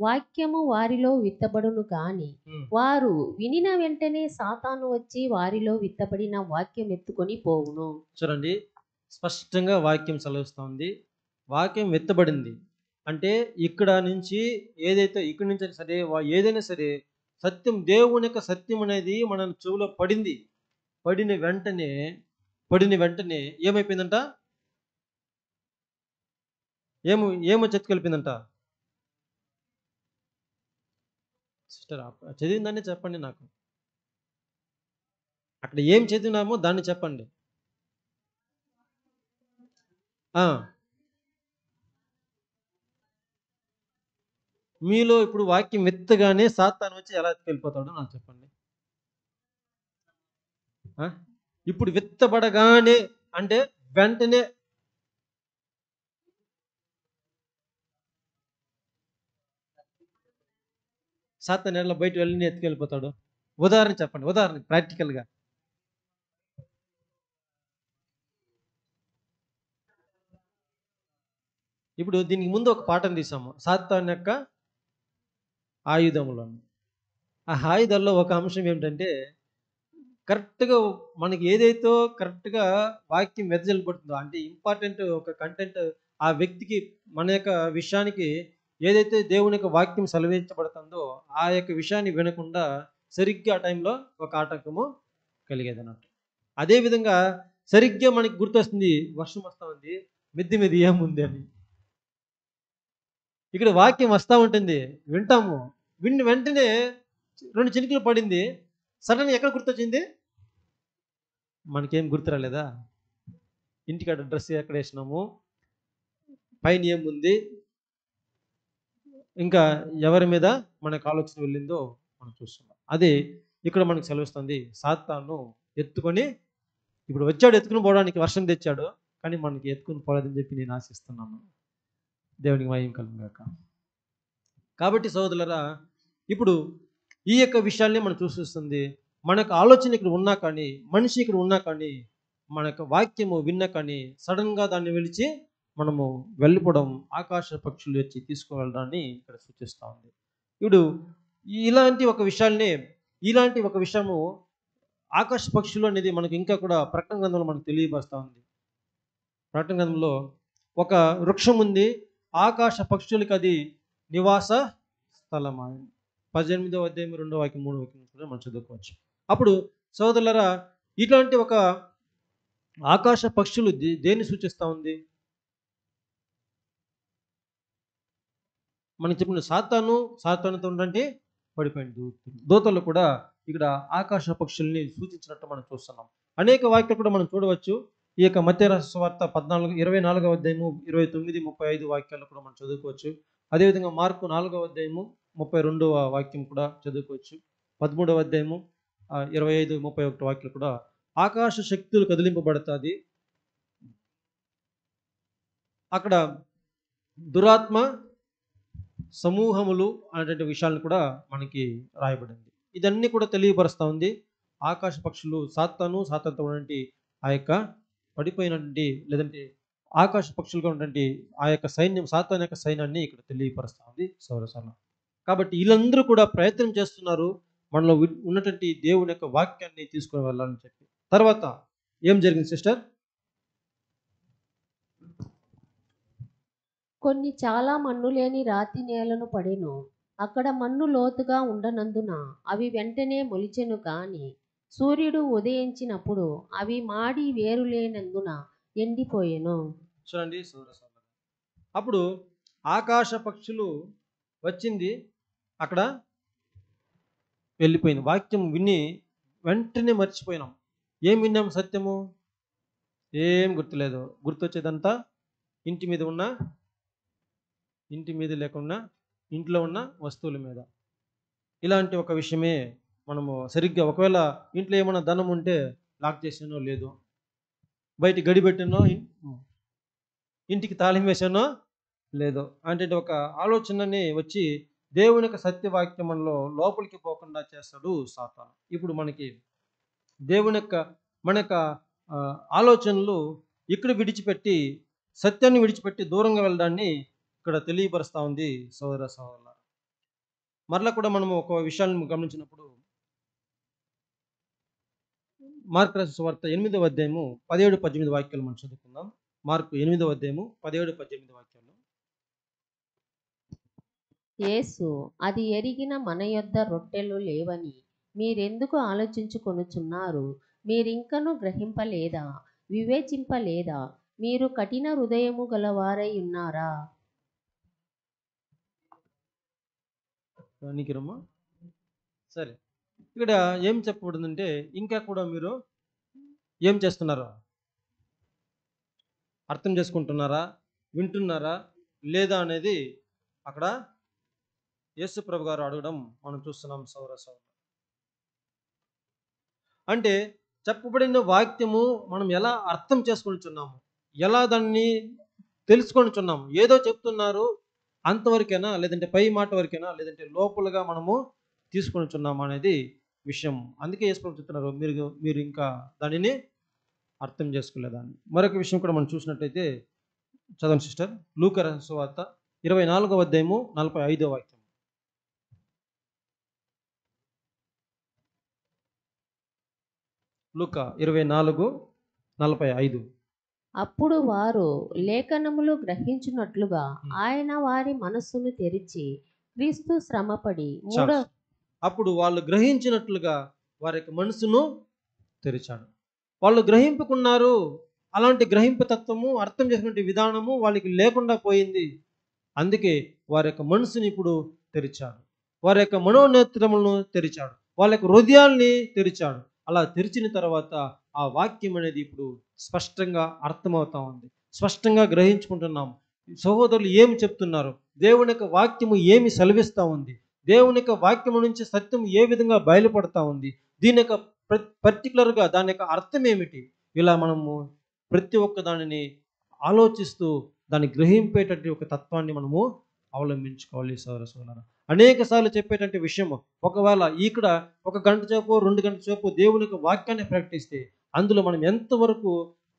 B: వాక్యము వారిలో విత్తబడును గాని వారు వినిన వెంటనే సాతాను వచ్చి వారిలో విత్తబడిన వాక్యం ఎత్తుకొని పోవును.
A: చూడండి, స్పష్టంగా వాక్యం సెలవిస్తూ ఉంది. వాక్యం విత్తబడింది అంటే ఇక్కడ నుంచి ఏదైతే ఇక్కడి నుంచి సరే ఏదైనా సరే సత్యం, దేవుని యొక్క సత్యం అనేది మన చెవులో పడింది. పడిన వెంటనే ఏమైపోయిందంట? ఏమో చెత్తుకెళ్ళిపోయిందంట. సిస్టర్ చదివిందాన్ని చెప్పండి నాకు. అక్కడ ఏం చదివినామో దాన్ని చెప్పండి. మీలో ఇప్పుడు వాక్యం విత్తగానే సాతాను వచ్చి ఎలా వెళ్ళిపోతాడో నాకు చెప్పండి. ఇప్పుడు విత్తబడగానే అంటే వెంటనే సాతాను ఎలా బయట వెళ్ళి ఎత్తుకెళ్ళిపోతాడు? ఉదాహరణ చెప్పండి, ఉదాహరణ ప్రాక్టికల్గా. ఇప్పుడు దీనికి ముందు ఒక పాఠం తీసాము, సాతాను యొక్క ఆయుధములను. ఆ ఆయుధాల్లో ఒక అంశం ఏమిటంటే కరెక్ట్గా మనకి ఏదైతే కరెక్ట్గా వాక్యం వెదజల్లిపడుతుందో, అంటే ఇంపార్టెంట్ ఒక కంటెంట్ ఆ వ్యక్తికి, మన యొక్క విషయానికి ఏదైతే దేవుని యొక్క వాక్యం సెలవించబడుతుందో ఆ యొక్క విషయాన్ని వినకుండా సరిగ్గా ఆ టైంలో ఒక ఆటంకము కలిగేది అన్నట్టు. అదేవిధంగా సరిగ్గా మనకి గుర్తొస్తుంది, వర్షం వస్తూ ఉంది, మిద్ది మీద ఏముంది అని. ఇక్కడ వాక్యం వస్తూ ఉంటుంది, వింటాము, విన్న వెంటనే 2 చినుకులు పడింది, సడన్ ఎక్కడ గుర్తొచ్చింది? మనకేం గుర్తు రాలేదా? ఇంటికాడ డ్రెస్ ఎక్కడ వేసినాము, పైన ఏముంది, ఇంకా ఎవరి మీద మనకు ఆలోచన వెళ్ళిందో మనం చూస్తున్నాం. అదే ఇక్కడ మనకు సెలవుస్తుంది, సాతాను ఎత్తుకొని ఇప్పుడు వచ్చాడు, ఎత్తుకుని పోవడానికి వర్షం తెచ్చాడు, కానీ మనకి ఎత్తుకుని పోలేదని చెప్పి నేను ఆశిస్తున్నాను. దేవునికి మహిమ కలుగుగాక. కాబట్టి సోదరులారా, ఇప్పుడు ఈ యొక్క విషయాల్ని మనం చూస్తుంది, మనకు ఆలోచన ఇక్కడ ఉన్నా కానీ, మనిషి ఇక్కడ ఉన్నా కానీ, మనకు వాక్యము విన్నా కానీ సడన్గా దాన్ని విలిచి మనము వెళ్ళిపోవడం, ఆకాశ పక్షులు వచ్చి తీసుకువెళ్ళడాన్ని ఇక్కడ సూచిస్తూ ఉంది. ఇప్పుడు ఇలాంటి ఒక విషయము ఆకాశ పక్షులు అనేది మనకు ఇంకా కూడా ప్రకటన గ్రంథంలో మనకు తెలియపరుస్తూ ఉంది. ప్రకటన గ్రంథంలో ఒక వృక్షం ఉంది, ఆకాశ పక్షులకి అది నివాస స్థలం. 18వ అధ్యాయం 2వ వాక్యం 3వ వాక్యం కూడా మనం చదువుకోవచ్చు. అప్పుడు సోదరులారా, ఇట్లాంటి ఒక ఆకాశ పక్షులు దేన్ని సూచిస్తూ ఉంది? మనం చెప్పిన సాతానుతో ఉండంటే పడిపోయింది దూతలు కూడా ఇక్కడ ఆకాశ పక్షుల్ని సూచించినట్టు మనం చూస్తున్నాం. అనేక వాక్యాలు కూడా మనం చూడవచ్చు. ఈ యొక్క మత్తయి రాసిన సువార్త 24వ అధ్యాయము 29, 35 వాక్యాలు కూడా మనం చదువుకోవచ్చు. అదేవిధంగా మార్కు 4వ అధ్యాయము 32వ వాక్యం కూడా చదువుకోవచ్చు. 13వ అధ్యాయము 25, 31 వాక్యాలు కూడా ఆకాశ శక్తులు కదిలింపబడుతుంది. అక్కడ దురాత్మ సమూహములు అనేటువంటి విషయాలను కూడా మనకి రాయబడింది. ఇదన్నీ కూడా తెలియపరుస్తూ ఉంది. ఆకాశ పక్షులు సాతానుతో ఉన్నటువంటి ఆ యొక్క పడిపోయినటువంటి లేదంటే ఆకాశ పక్షులుగా ఉన్నటువంటి ఆ యొక్క సైన్యం, సాతాను యొక్క సైన్యాన్ని ఇక్కడ తెలియపరుస్తూ ఉంది సౌరసన. కాబట్టి వీళ్ళందరూ కూడా ప్రయత్నం చేస్తున్నారు మనలో ఉన్నటువంటి దేవుని యొక్క వాక్యాన్ని తీసుకొని వెళ్ళాలని చెప్పి. తర్వాత ఏం జరిగింది సిస్టర్?
B: కొన్ని చాలా మన్ను లేని రాతి నేలను పడెను. అక్కడ మన్ను లోతుగా ఉండనందున అవి వెంటనే మొలిచెను గాని సూర్యుడు ఉదయించినప్పుడు అవి మాడి వేరు లేనందున ఎండిపోయెను.
A: చూడండి సౌరసన, అప్పుడు ఆకాశ పక్షులు వచ్చింది, అక్కడ వెళ్ళిపోయింది. వాక్యం విని వెంటనే మర్చిపోయినాం. ఏం విన్నాం? సత్యము ఏం గుర్తులేదు. గుర్తొచ్చేదంతా ఇంటి మీద లేకుండా ఇంట్లో ఉన్న వస్తువుల మీద. ఇలాంటి ఒక విషయమే మనము సరిగ్గా, ఒకవేళ ఇంట్లో ఏమైనా ధనం ఉంటే లాక్ చేసానో లేదో, బయట గడి పెట్టానో, ఇంటికి తాళం వేసానో లేదో అంటే ఒక ఆలోచనని వచ్చి దేవుని యొక్క సత్యవాక్యమంలో లోపలికి పోకుండా చేస్తాడు సాతాను. ఇప్పుడు మనకి దేవుని యొక్క మన యొక్క ఆలోచనలు ఇక్కడ విడిచిపెట్టి, సత్యాన్ని విడిచిపెట్టి దూరంగా వెళ్ళడాన్ని ఇక్కడ తెలియపరుస్తూ ఉంది సోదర సోదరుల. మరలా కూడా మనము ఒక విషయాన్ని గమనించినప్పుడు మార్కు రాసిన సువార్త 8వ అధ్యాయము 17, 18 వాక్యాలు మనం చదువుకుందాం. మార్కు 8వ అధ్యాయము 17, 18 వాక్యాలు.
B: యేసు, అది ఎరిగిన మన యొద్ద రొట్టెలు లేవని మీరెందుకు ఆలోచించుకొనుచున్నారు? మీరింకను గ్రహింపలేదా? వివేచింపలేదా? మీరు కఠిన హృదయము గలవారై ఉన్నారా?
A: నీకిరమ్మా. సరే, ఇక్కడ ఏం చెప్పబడిందంటే ఇంకా కూడా మీరు ఏం చేస్తున్నారా? అర్థం చేసుకుంటున్నారా? వింటున్నారా లేదా అనేది అక్కడ యేసు ప్రభు గారు అడగడం మనం చూస్తున్నాం సౌరస. అంటే చెప్పబడిన వాక్యము మనం ఎలా అర్థం చేసుకుంటున్నాము, ఎలా దాన్ని తెలుసుకొనిచున్నాము. ఏదో చెప్తున్నారు అంతవరకైనా, లేదంటే పై మాట వరకైనా, లేదంటే లోపలగా మనము తీసుకొనిచున్నాము అనేది విషయం. అందుకే యేసు ప్రభు చెప్తున్నారు, మీరు ఇంకా దానిని అర్థం చేసుకోలేదాన్ని. మరొక విషయం కూడా మనం చూసినట్టయితే చదవండి సిస్టర్. లూకా రాసిన సువార్త 24వ అధ్యాయము 45వ వాక్యం. లూకా 24:45.
B: అప్పుడు వారు లేఖనములు గ్రహించున్నట్లుగా ఆయన వారి మనస్సును తెరిచి క్రీస్తు శ్రమపడి
A: అప్పుడు వాళ్ళు గ్రహించినట్లుగా వారి యొక్క మనసును తెరిచాడు. వాళ్ళు గ్రహింపుకున్నారు. అలాంటి గ్రహింపు తత్వము, అర్థం చేసుకునే విధానము వాళ్ళకి లేకుండా పోయింది. అందుకే వారి యొక్క మనసుని ఇప్పుడు తెరిచాడు. వారి యొక్క మనోనేత్రములను తెరిచాడు. వాళ్ళ యొక్క హృదయాల్ని తెరిచాడు. అలా తెరిచిన తర్వాత ఆ వాక్యం అనేది ఇప్పుడు స్పష్టంగా అర్థమవుతా ఉంది. స్పష్టంగా గ్రహించుకుంటున్నాం. సహోదరులు ఏమి చెప్తున్నారు, దేవుని యొక్క వాక్యము ఏమి సెలవిస్తూ ఉంది, దేవుని యొక్క వాక్యము నుంచి సత్యం ఏ విధంగా బయలుపడతా ఉంది, దీని యొక్క పర్టికులర్గా దాని యొక్క అర్థం ఏమిటి, ఇలా మనము ప్రతి ఒక్క దానిని ఆలోచిస్తూ దాన్ని గ్రహింపేటటువంటి ఒక తత్వాన్ని మనము అవలంబించుకోవాలి సోదర. అనేక సార్లు చెప్పేటటువంటి విషయము, ఒకవేళ ఇక్కడ 1 గంట సేపు 2 గంటల సేపు దేవుని యొక్క వాక్యాన్ని ప్రకటిస్తే అందులో మనం ఎంతవరకు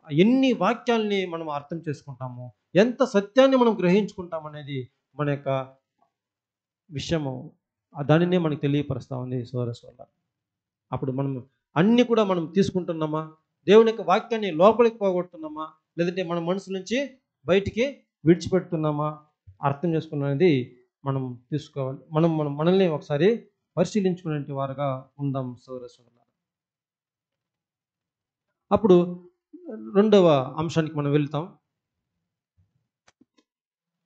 A: ఎన్ని వాక్యాల్ని మనం అర్థం చేసుకుంటాము, ఎంత సత్యాన్ని మనం గ్రహించుకుంటాం అనేది మన యొక్క విషయము. దానినే మనకు తెలియపరుస్తూ ఉంది సోదర. అప్పుడు మనం అన్ని కూడా మనం తీసుకుంటున్నామా, దేవుని యొక్క వాక్యాన్ని లోపలికి పోగొడుతున్నామా, లేదంటే మన మనసు నుంచి బయటికి విడిచిపెడుతున్నామా, అర్థం చేసుకున్నది మనం తీసుకోవాలి. మనల్ని ఒకసారి పరిశీలించుకునే వారుగా ఉందాం సోదర. అప్పుడు రెండవ అంశానికి మనం వెళ్తాం.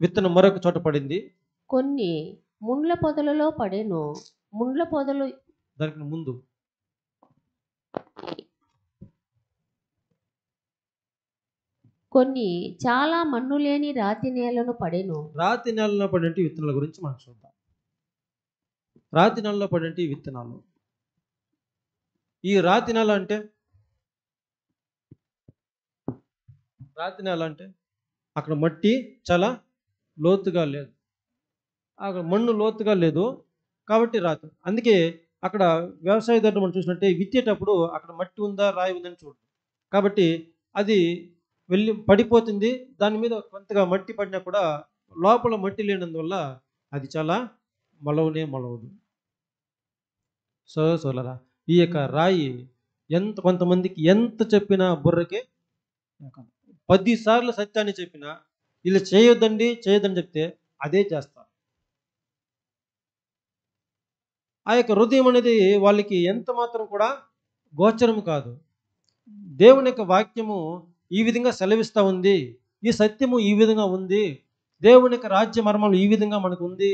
A: విత్తనం మరొక చోట పడింది.
B: కొన్ని ముండ్ల పొదలలో పడెను. ముండ్ల పొదలు
A: దానికి ముందు
B: కొన్ని చాలా మన్ను లేని రాతి నేలను పడెను.
A: రాతి నేలలో పడిన విత్తనాల గురించి మనం చూద్దాం. రాతి నేలలో పడిన విత్తనాలు. ఈ రాతి నేల అంటే అక్కడ మట్టి చాలా లోతుగా లేదు, అక్కడ మన్ను లోతుగా లేదు కాబట్టి రాతి. అందుకే అక్కడ వ్యవసాయదారులు మనం చూసినట్టే విత్తేటప్పుడు అక్కడ మట్టి ఉందా రాయి ఉందని చూడదు. కాబట్టి అది వెళ్ళి పడిపోతుంది. దాని మీద కొంతగా మట్టి పడినా కూడా లోపల మట్టి లేనందువల్ల అది చాలా మొలవదు. సోలరా, ఈ యొక్క రాయి కొంతమందికి ఎంత చెప్పినా బుర్రకి 10 సార్లు సత్యాన్ని చెప్పినా ఇలా చేయొద్దని చెప్తే అదే చేస్తారు. ఆ యొక్క హృదయం అనేది వాళ్ళకి ఎంత మాత్రం కూడా గోచరము కాదు. దేవుని యొక్క వాక్యము ఈ విధంగా సెలవిస్తూ ఉంది, ఈ సత్యము ఈ విధంగా ఉంది, దేవుని యొక్క రాజ్య మర్మం ఈ విధంగా మనకు ఉంది,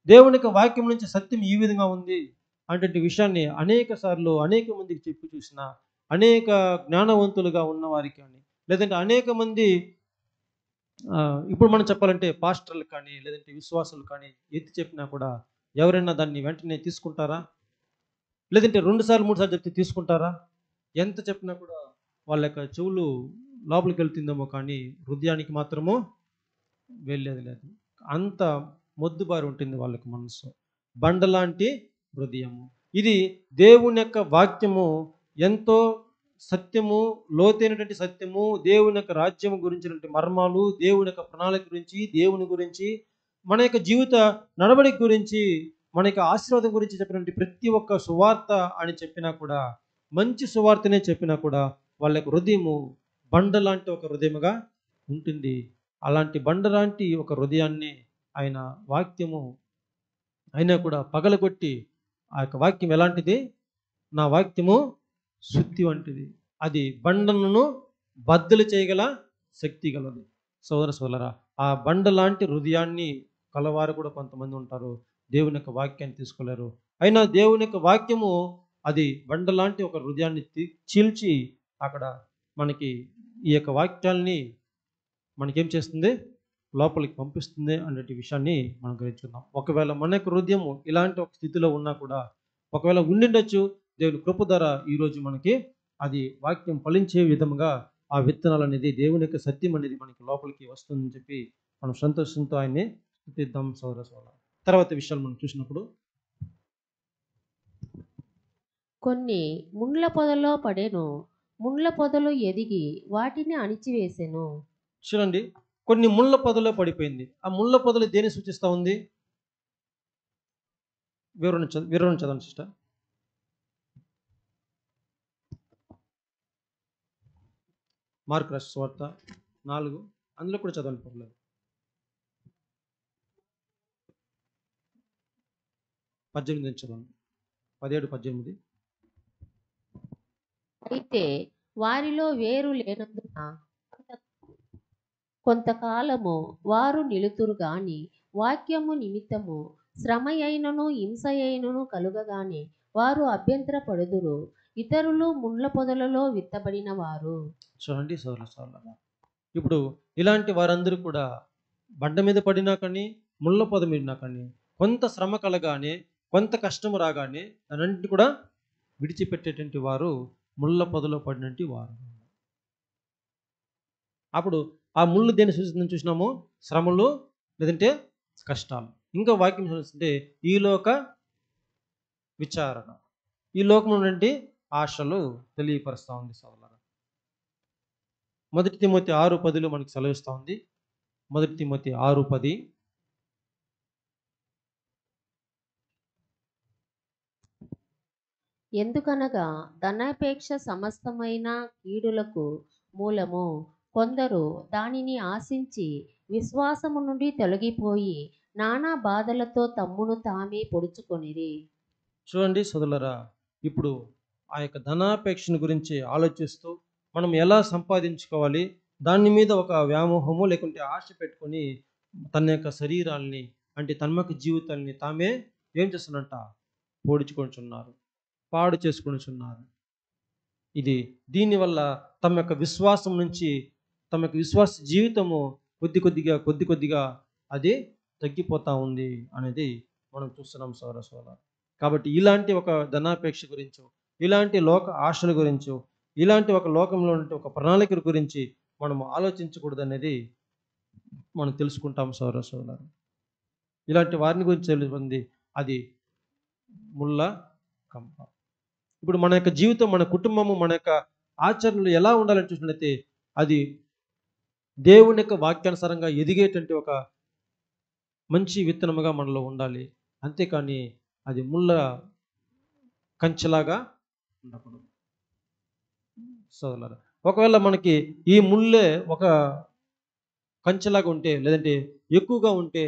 A: దేవుని యొక్క వాక్యం నుంచి సత్యం ఈ విధంగా ఉంది అంటే విషయాన్ని అనేక సార్లు అనేక మందికి చెప్పి చూసిన, అనేక జ్ఞానవంతులుగా ఉన్నవారికి కానీ, లేదంటే అనేక మంది ఇప్పుడు మనం చెప్పాలంటే పాస్టర్లు కానీ లేదంటే విశ్వాసులు కానీ ఎత్తి చెప్పినా కూడా ఎవరైనా దాన్ని వెంటనే తీసుకుంటారా? లేదంటే 2 సార్లు 3 సార్లు చెప్తే తీసుకుంటారా? ఎంత చెప్పినా కూడా వాళ్ళ యొక్క చెవులు లోపలికి వెళ్తుందేమో కానీ హృదయానికి మాత్రము వెళ్ళేది లేదు. అంత మొద్దుబారి ఉంటుంది వాళ్ళకి మనసు. బండలాంటి హృదయము. ఇది దేవుని యొక్క వాక్యము ఎంతో సత్యము, లోతైనటువంటి సత్యము, దేవుని యొక్క రాజ్యము గురించినటువంటి మర్మాలు, దేవుని యొక్క ప్రణాళిక గురించి, దేవుని గురించి, మన యొక్క జీవిత నడవడిక గురించి, మన యొక్క ఆశీర్వాదం గురించి చెప్పినటువంటి ప్రతి ఒక్క సువార్త అని చెప్పినా కూడా, మంచి సువార్తనే చెప్పినా కూడా వాళ్ళ యొక్క హృదయము బండలాంటి ఒక హృదయముగా ఉంటుంది. అలాంటి బండలాంటి ఒక హృదయాన్ని ఆయన వాక్యము అయినా కూడా పగలగొట్టి, ఆ యొక్క వాక్యం ఎలాంటిది? నా వాక్యము శుద్ధి వంటిది, అది బండలను బద్దలు చేయగల శక్తి గలది. సోదరా, ఆ బండ లాంటి హృదయాన్ని కలవారు కూడా కొంతమంది ఉంటారు, దేవుని యొక్క వాక్యాన్ని తీసుకోలేరు. అయినా దేవుని యొక్క వాక్యము అది బండ లాంటి ఒక హృదయాన్ని చీల్చి అక్కడ మనకి ఈ యొక్క వాక్యాల్ని మనకేం చేస్తుంది? లోపలికి పంపిస్తుంది అనే విషయాన్ని మనం గ్రహించుకుందాం. ఒకవేళ మన యొక్క హృదయము ఇలాంటి ఒక స్థితిలో ఉన్నా కూడా, ఒకవేళ ఉండిండొచ్చు, దేవుని కృప ద్వారా ఈరోజు మనకి అది వాక్యం ఫలించే విధంగా ఆ విత్తనాలు అనేది, దేవుని యొక్క సత్యం అనేది మనకి లోపలికి వస్తుందని చెప్పి మనం సంతోషంతో ఆయన్ని స్తుతిద్దాం. సోదర తర్వాత విషయాలు మనం చూసినప్పుడు,
B: కొన్ని ముండ్ల పొదలో పడెను. ముండ్ల పొదలు ఎదిగి వాటిని అణిచివేసెను.
A: చూడండి, కొన్ని ముళ్ళ పొదలో పడిపోయింది. ఆ ముళ్ళ పొదలు దేన్ని సూచిస్తూ ఉంది? వివరణ చదవండి సిస్టర్. మార్కు రాసిన సువార్త 4, అందులో కూడా చదవండి, పర్లేదు. 18 చదవండి, 17, 18.
B: అయితే వారిలో వేరు లేనందున కొంతకాలము వారు నిలుతురు గాని, వాక్యము నిమిత్తము శ్రమ అయినను హింస అయినను కలుగగానే వారు అభ్యంతరపడుదురు. ఇతరులు ముండ్ల పొదలలో విత్తబడిన వారు.
A: చూడండి సోదరులారా, ఇప్పుడు ఇలాంటి వారందరూ కూడా బండ మీద పడినా కానీ, ముళ్ళ పొద మీడినా కానీ, కొంత శ్రమ కలగానే, కొంత కష్టం రాగానే దానంటిని కూడా విడిచిపెట్టేటువంటి వారు ముళ్ళ పొదలో పడినట్టు వారు. అప్పుడు ఆ ముళ్ళు దేని సూచిస్తుందని చూసినాము? శ్రమలు లేదంటే కష్టాలు. ఇంకా వాక్యం చూస్తుంటే ఈలోక విచారణ, ఈ లోకం నుండి ఆశలు తెలియపరుస్తూ ఉంది సోదరులారా. 1 తిమోతి 6:10 మనకి సెలవిస్తూ ఉంది. 1 తిమోతి 6:10.
B: ఎందుకనగా ధనాపేక్ష సమస్తమైన కీడులకు మూలము. కొందరు దానిని ఆశించి విశ్వాసము నుండి తొలగిపోయి నానా బాధలతో తమ్మును తామే పొడుచుకొనిరి.
A: చూడండి సోదరులారా, ఇప్పుడు ఆ యొక్క ధనాపేక్షను గురించి ఆలోచిస్తూ, మనం ఎలా సంపాదించుకోవాలి, దాని మీద ఒక వ్యామోహము లేకుంటే ఆశ పెట్టుకొని తన యొక్క శరీరాల్ని అంటే తన యొక్క జీవితాల్ని తామే ఏం చేస్తున్నట్ట పోడ్చుకొనుచున్నారు, పాడు చేసుకొనుచున్నారు. ఇది దీనివల్ల తమ యొక్క విశ్వాసం నుంచి తమ యొక్క విశ్వాస జీవితము కొద్ది కొద్దిగా అది తగ్గిపోతా ఉంది అనేది మనం చూస్తున్నాం సోదర. కాబట్టి ఇలాంటి ఒక ధనాపేక్ష గురించో, ఇలాంటి లోక ఆశల గురించో, ఇలాంటి ఒక లోకంలో ఉండే ఒక ప్రణాళిక గురించి మనం ఆలోచించకూడదు అనేది మనం తెలుసుకుంటాం సోదర. ఇలాంటి వారిని గురించి తెలుస్తుంది అది ముళ్ళ కంప. ఇప్పుడు మన యొక్క జీవితం, మన కుటుంబము, మన యొక్క ఆచరణలు ఎలా ఉండాలని చూసినట్లయితే అది దేవుని యొక్క వాక్యానుసారంగా ఎదిగేటువంటి ఒక మంచి విత్తనముగా మనలో ఉండాలి. అంతేకాని అది ముళ్ళ కంచెలాగా ఉండకూడదు సోదరులారా. ఒకవేళ మనకి ఈ ముళ్ళే ఒక కంచెలాగా ఉంటే, లేదంటే ఎక్కువగా ఉంటే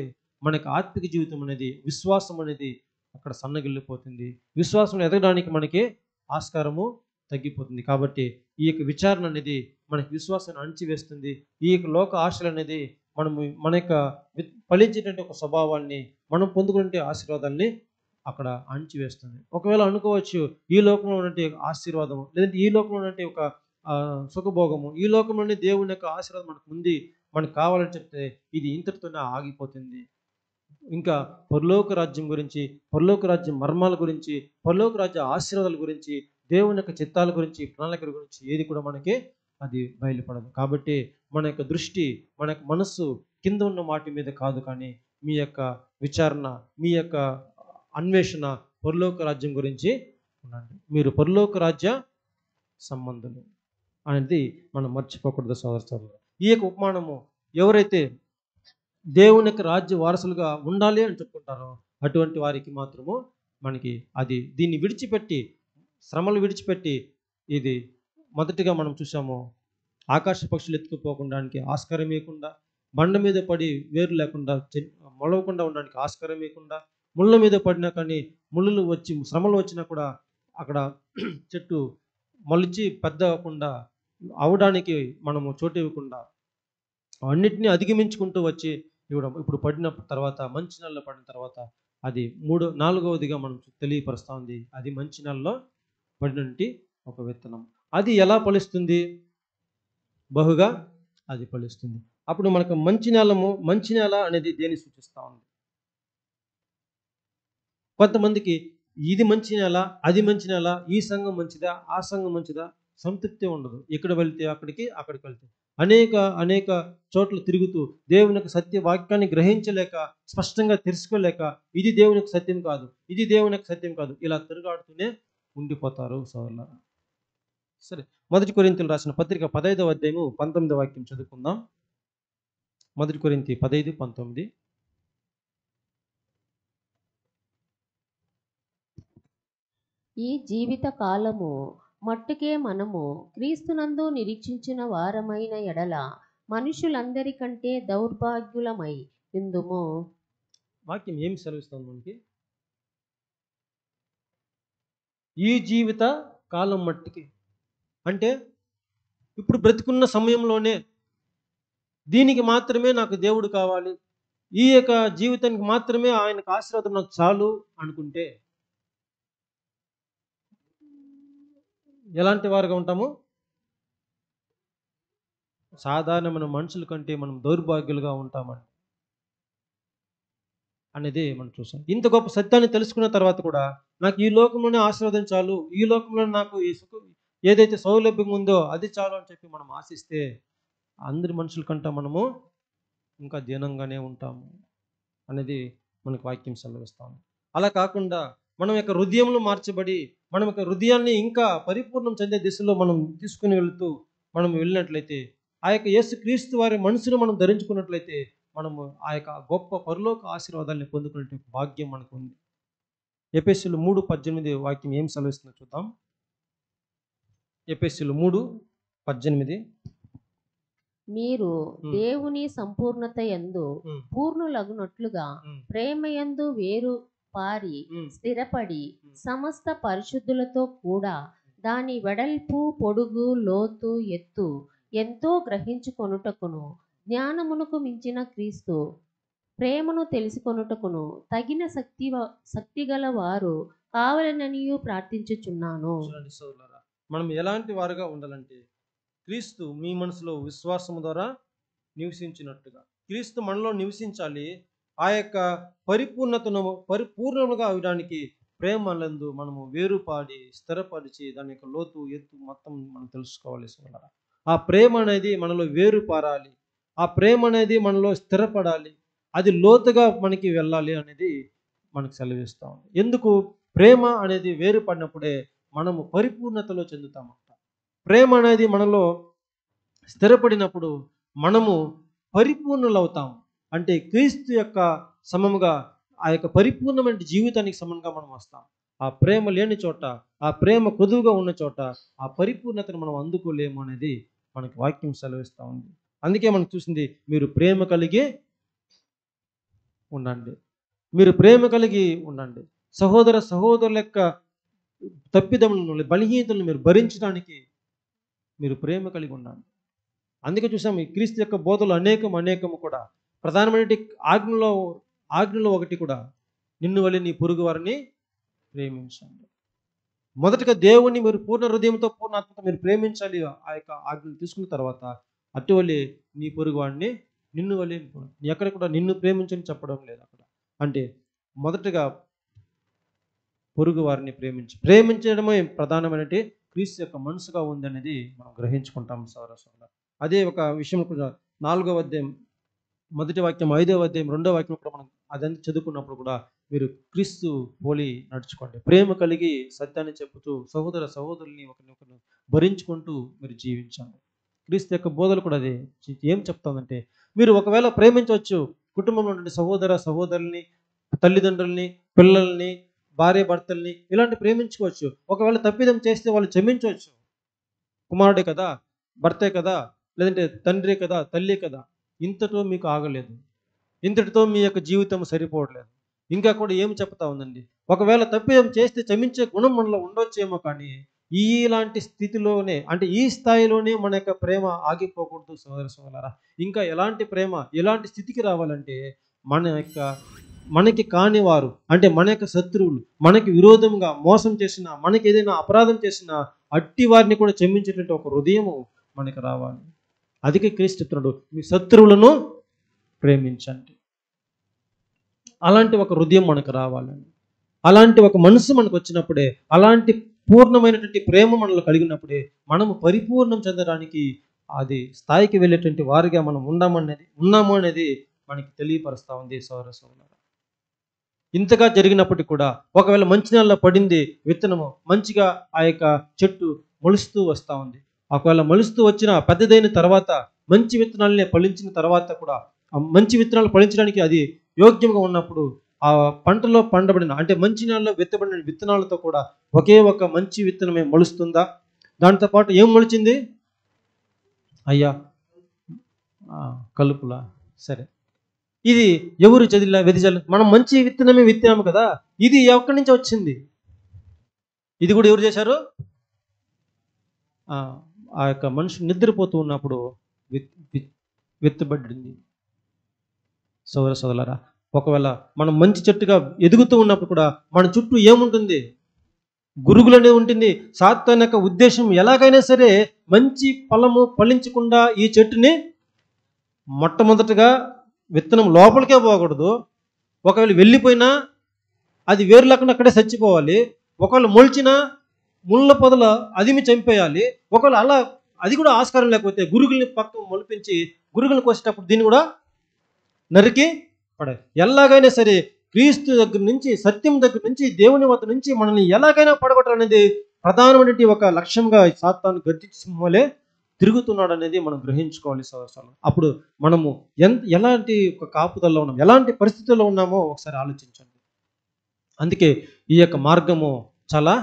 A: మనకి ఆత్మిక జీవితం అనేది, విశ్వాసం అనేది అక్కడ సన్నగిల్లిపోతుంది. విశ్వాసం ఎదగడానికి మనకి ఆస్కారము తగ్గిపోతుంది. కాబట్టి ఈ యొక్క విచారణ అనేది మనకి విశ్వాసాన్ని అణిచివేస్తుంది. ఈ యొక్క లోక ఆశలు అనేది మన యొక్క ఫలించేటువంటి ఒక స్వభావాన్ని, మనం పొందుకునే ఆశీర్వాదాన్ని అక్కడ అణిచివేస్తుంది. ఒకవేళ అనుకోవచ్చు ఈ లోకంలో ఉన్నటువంటి ఆశీర్వాదము, లేదంటే ఈ లోకంలో ఉన్నటువంటి ఒక సుఖభోగము, ఈ లోకంలోనే దేవుని యొక్క ఆశీర్వాదం మనకు ఉంది, మనకు కావాలని చెప్తే ఇది ఇంతటితోనే ఆగిపోతుంది. ఇంకా పరలోక రాజ్యం గురించి, పరలోక రాజ్యం మర్మాల గురించి, పరలోక రాజ్య ఆశీర్వాదాల గురించి, దేవుని యొక్క చిత్తాల గురించి, ప్రణాళికల గురించి ఏది కూడా మనకి అది బయలుపడదు. కాబట్టి మన యొక్క దృష్టి, మన యొక్క మనస్సు కింద ఉన్న వాటి మీద కాదు, కానీ మీ యొక్క విచారణ, మీ యొక్క అన్వేషణ పరలోక రాజ్యం గురించి ఉండండి. మీరు పరలోక రాజ్య సంబంధులు అనేది మనం మర్చిపోకూడదు సోదరులారా. ఈ యొక్క ఉపమానము ఎవరైతే దేవుని యొక్క రాజ్య వారసులుగా ఉండాలి అని చెప్పుకుంటారో అటువంటి వారికి మాత్రము మనకి అది దీన్ని విడిచిపెట్టి, శ్రమలు విడిచిపెట్టి, ఇది మొదటిగా మనం చూసాము ఆకాశ పక్షులు ఎత్తుకుపోకుండా ఆస్కారం ఇవ్వకుండా, బండ మీద పడి వేరు లేకుండా మొలవకుండా ఉండడానికి ఆస్కారం ఇవ్వకుండా, ముళ్ళ మీద పడినా కానీ ముళ్ళు వచ్చి శ్రమలు వచ్చినా కూడా అక్కడ చెట్టు మొలిచి పెద్ద అవ్వకుండా అవడానికి మనము చోటు ఇవ్వకుండా అన్నిటినీ అధిగమించుకుంటూ వచ్చి ఇవ్వడం. ఇప్పుడు పడిన తర్వాత, మంచి నెలలో పడిన తర్వాత అది నాలుగవదిగా మనం తెలియపరుస్తూ ఉంది. అది మంచి నెలలో పడినటువంటి ఒక విత్తనం. అది ఎలా ఫలిస్తుంది? బహుగా అది ఫలిస్తుంది. అప్పుడు మనకు మంచి నెల అనేది దేన్ని సూచిస్తూ ఉంది? కొంతమందికి ఇది మంచి నెల, అది మంచి నెల, ఈ సంఘం మంచిదా, ఆ సంఘం మంచిదా, సంతృప్తి ఉండదు. ఇక్కడ వెళ్తే అక్కడికి వెళ్తే అనేక చోట్ల తిరుగుతూ దేవునికి సత్య వాక్యాన్ని గ్రహించలేక, స్పష్టంగా తెలుసుకోలేక, ఇది దేవునికి సత్యం కాదు, ఇది దేవునికి సత్యం కాదు, ఇలా తిరుగాడుతూనే ఉండిపోతారు సోదరులారా. సరే, 1 కొరింథీయులకు రాసిన పత్రిక 15వ అధ్యాయము 19వ వాక్యం చదువుకుందాం. 1 కొరింథీ 15:19.
B: ఈ జీవిత కాలము మట్టుకే మనము క్రీస్తునందు నిరీక్షించిన వారమైన ఎడల మనుషులందరికంటే దౌర్భాగ్యులమై ఇందుము.
A: వాక్యం ఏమి సెలవిస్తుంది మనకి? ఈ జీవిత కాలం మట్టుకి అంటే ఇప్పుడు బ్రతికున్న సమయంలోనే దీనికి మాత్రమే నాకు దేవుడు కావాలి, ఈ యొక్క జీవితానికి మాత్రమే ఆయనకు ఆశీర్వాదం నాకు చాలు అనుకుంటే ఎలాంటి వారుగా ఉంటాము? సాధారణమైన మనుషుల కంటే మనం దౌర్భాగ్యులుగా ఉంటామని అనేది మనం చూసాం. ఇంత గొప్ప సత్యాన్ని తెలుసుకున్న తర్వాత కూడా నాకు ఈ లోకంలోనే ఆశీర్వాదం చాలు, ఈ లోకంలో నాకు ఈ సుఖం ఏదైతే సౌలభ్యం ఉందో అది చాలు అని చెప్పి మనం ఆశిస్తే అందరి మనుషుల కంటే మనము ఇంకా దీనంగానే ఉంటాము అనేది మనకు వాక్యం సెలవిస్తాము. అలా కాకుండా మనం యొక్క హృదయంలో మార్చబడి, మనం యొక్క హృదయాన్ని ఇంకా పరిపూర్ణం చెందే దిశలో మనం తీసుకుని వెళుతూ మనం వెళ్ళినట్లయితే, ఆ యొక్క యేసుక్రీస్తు వారి మనసును మనం ధరించుకున్నట్లయితే మనము ఆ యొక్క గొప్ప పరలోక ఆశీర్వాదాన్ని పొందుకునే భాగ్యం మనకు ఉంది. ఎఫెసీయులు 3:18 వాక్యం ఏం సెలవిస్తుందో చూద్దాం. ఎఫెసీయులు 3:18.
B: మీరు దేవుని సంపూర్ణత యందు పూర్ణులగునట్లుగా ప్రేమయందు వేరు పారి స్థిరపడి సమస్త పరిశుద్ధులతో కూడా దాని వెడల్పు పొడుగు లోతు ఎత్తు ఎంతో గ్రహించుకొనుటకును జ్ఞానమునకు మించిన క్రీస్తు ప్రేమను తెలుసుకొనుటకును తగిన శక్తి గల వారు కావాలననియు ప్రార్థించుచున్నాను.
A: చూడండి సోదరులారా, మనం ఎలాంటి వారుగా ఉండాలంటే క్రీస్తు మీ మనసులో విశ్వాసము ద్వారా నివసించినట్టుగా క్రీస్తు మనలో నివసించాలి. ఆ యొక్క పరిపూర్ణముగా అవడానికి ప్రేమలందు మనము వేరుపాడి స్థిరపరిచి దాని యొక్క లోతు ఎత్తు మొత్తం మనం తెలుసుకోవాలి సోదరులారా. ఆ ప్రేమ అనేది మనలో వేరు పారాలి, ఆ ప్రేమ అనేది మనలో స్థిరపడాలి, అది లోతుగా మనకి వెళ్ళాలి అనేది మనకు సెలవిస్తూ ఉంది. ఎందుకు? ప్రేమ అనేది వేరుపడినప్పుడే మనము పరిపూర్ణతలో చెందుతామంట. ప్రేమ అనేది మనలో స్థిరపడినప్పుడు మనము పరిపూర్ణులవుతాము. అంటే క్రీస్తు యొక్క సమముగా ఆ యొక్క పరిపూర్ణమైన జీవితానికి సమంగా మనం వస్తాం. ఆ ప్రేమ లేని చోట, ఆ ప్రేమ కొదువుగా ఉన్న చోట ఆ పరిపూర్ణతను మనం అందుకోలేము అనేది మనకి వాక్యం సెలవిస్తూ ఉంది. అందుకే మనం చూసింది, మీరు ప్రేమ కలిగి ఉండండి, మీరు ప్రేమ కలిగి ఉండండి. సహోదరుల యొక్క తప్పిదములను బలహీనతలను మీరు భరించడానికి మీరు ప్రేమ కలిగి ఉండండి. అందుకే చూసాం ఈ క్రీస్తు యొక్క బోధలు అనేకము కూడా ప్రధానమైన ఆజ్ఞలో ఒకటి కూడా నిన్ను వలె నీ పొరుగు వారిని ప్రేమించండి. మొదటగా దేవుణ్ణి మీరు పూర్ణ హృదయంతో పూర్ణ ఆత్మతో మీరు ప్రేమించాలి. ఆ యొక్క ఆజ్ఞలు తీసుకున్న తర్వాత అటువలే నీ పొరుగు వాడిని నిన్ను వలె. ఎక్కడ కూడా నిన్ను ప్రేమించని చెప్పడం లేదు అక్కడ. అంటే మొదటగా పొరుగు వారిని ప్రేమించడమే ప్రధానమైనటి క్రీస్తు యొక్క మనసుగా ఉంది అనేది మనం గ్రహించుకుంటాం సోదరులారా. అదే ఒక విషయం కూడా 4వ అధ్యాయం 1వ వాక్యం, 5వ అధ్యాయం 2వ వాక్యం కూడా మనం అదంతా చదువుకున్నప్పుడు కూడా మీరు క్రీస్తు పోలి నడుచుకోండి, ప్రేమ కలిగి సత్యాన్ని చెప్పుతూ సహోదరుల్ని ఒకరిని భరించుకుంటూ మీరు జీవించండి. క్రీస్తు యొక్క బోధలు కూడా అదే ఏం చెప్తామంటే, మీరు ఒకవేళ ప్రేమించవచ్చు కుటుంబంలో ఉండే సహోదరుల్ని, తల్లిదండ్రుల్ని, పిల్లల్ని, భార్య భర్తల్ని ఇలాంటి ప్రేమించుకోవచ్చు. ఒకవేళ తప్పిదం చేస్తే వాళ్ళు క్షమించవచ్చు. కుమారుడే కదా, భర్తే కదా, లేదంటే తండ్రి కదా, తల్లి కదా. ఇంతతో మీకు ఆగలేదు, ఇంతటితో మీ యొక్క జీవితం సరిపోవట్లేదు. ఇంకా కూడా ఏం చెప్తా ఉందండి, ఒకవేళ తప్పిదం చేస్తే క్షమించే గుణం మనలో ఉండొచ్చేమో, కానీ ఇలాంటి స్థితిలోనే అంటే ఈ స్థాయిలోనే మన యొక్క ప్రేమ ఆగిపోకూడదు సోదరులారా. ఇంకా ఎలాంటి ప్రేమ, ఎలాంటి స్థితికి రావాలంటే మనకి కాని వారు అంటే మన యొక్క శత్రువులు, మనకి విరోధంగా మోసం చేసిన, మనకి ఏదైనా అపరాధం చేసిన అట్టి వారిని కూడా క్షమించేటువంటి ఒక హృదయము మనకి రావాలి. అదికే క్రీస్తు చెప్తున్నాడు, మీ శత్రువులను ప్రేమించండి. అలాంటి ఒక హృదయం మనకు రావాలండి. అలాంటి ఒక మనసు మనకు వచ్చినప్పుడే, అలాంటి పూర్ణమైనటువంటి ప్రేమ మనలో కలిగినప్పుడే మనము పరిపూర్ణం చెందడానికి అది స్థాయికి వెళ్ళేటువంటి వారిగా మనం ఉన్నాము అనేది మనకి తెలియపరుస్తూ ఉంది సోదరులారా. ఇంతగా జరిగినప్పటికీ కూడా ఒకవేళ మంచి నెలలో పడింది విత్తనము, మంచిగా ఆ యొక్క చెట్టు మొలుస్తూ వస్తూ ఉంది. ఒకవేళ మొలుస్తూ వచ్చిన పెద్దదైన తర్వాత మంచి విత్తనాలనే ఫలించిన తర్వాత కూడా మంచి విత్తనాలు ఫలించడానికి అది యోగ్యంగా ఉన్నప్పుడు ఆ పంటలో పండబడిన అంటే మంచి నెలలో విత్తబడిన విత్తనాలతో కూడా ఒకే ఒక మంచి విత్తనమే మొలుస్తుందా? దాంతో పాటు ఏం మొలిచింది అయ్యా? కలుపులా. సరే, ఇది ఎవరు వెదిజల్లు? మనం మంచి విత్తనమే విత్తాము కదా, ఇది ఎక్కడి నుంచి వచ్చింది? ఇది కూడా ఎవరు చేశారు? ఆ యొక్క మనిషి నిద్రపోతూ ఉన్నప్పుడు విత్తబడింది. సోదరులారా, ఒకవేళ మనం మంచి చెట్టుగా ఎదుగుతూ ఉన్నప్పుడు కూడా మన చుట్టూ ఏముంటుంది? గురుగులనే ఉంటుంది. సాతాను యొక్క ఉద్దేశం ఎలాగైనా సరే మంచి ఫలము ఫలించకుండా ఈ చెట్టుని మొట్టమొదటిగా విత్తనం లోపలికే పోకూడదు. ఒకవేళ వెళ్ళిపోయినా అది వేరు లేకుండా అక్కడే చచ్చిపోవాలి. ఒకవేళ మొలిచినా ముళ్ళ పొదల అదిమి చంపేయాలి. ఒకవేళ అలా అది కూడా ఆస్కారం లేకపోతే గురుగుల్ని పక్కన మొలిపించి గురుగులను కోసేటప్పుడు దీన్ని కూడా నరికి పడాలి. ఎలాగైనా సరే క్రీస్తు దగ్గర నుంచి, సత్యం దగ్గర నుంచి, దేవుని వద్ద నుంచి మనల్ని ఎలాగైనా పడగొట్టాలనేది ప్రధానమైనటువంటి ఒక లక్ష్యంగా సాతాను గర్జించే తిరుగుతున్నాడు అనేది మనం గ్రహించుకోవాలి సోదరులారా. అప్పుడు మనము ఎలాంటి ఒక కాపుదల్లో ఉన్నాం, ఎలాంటి పరిస్థితుల్లో ఉన్నామో ఒకసారి ఆలోచించండి. అందుకే ఈ యొక్క మార్గము చాలా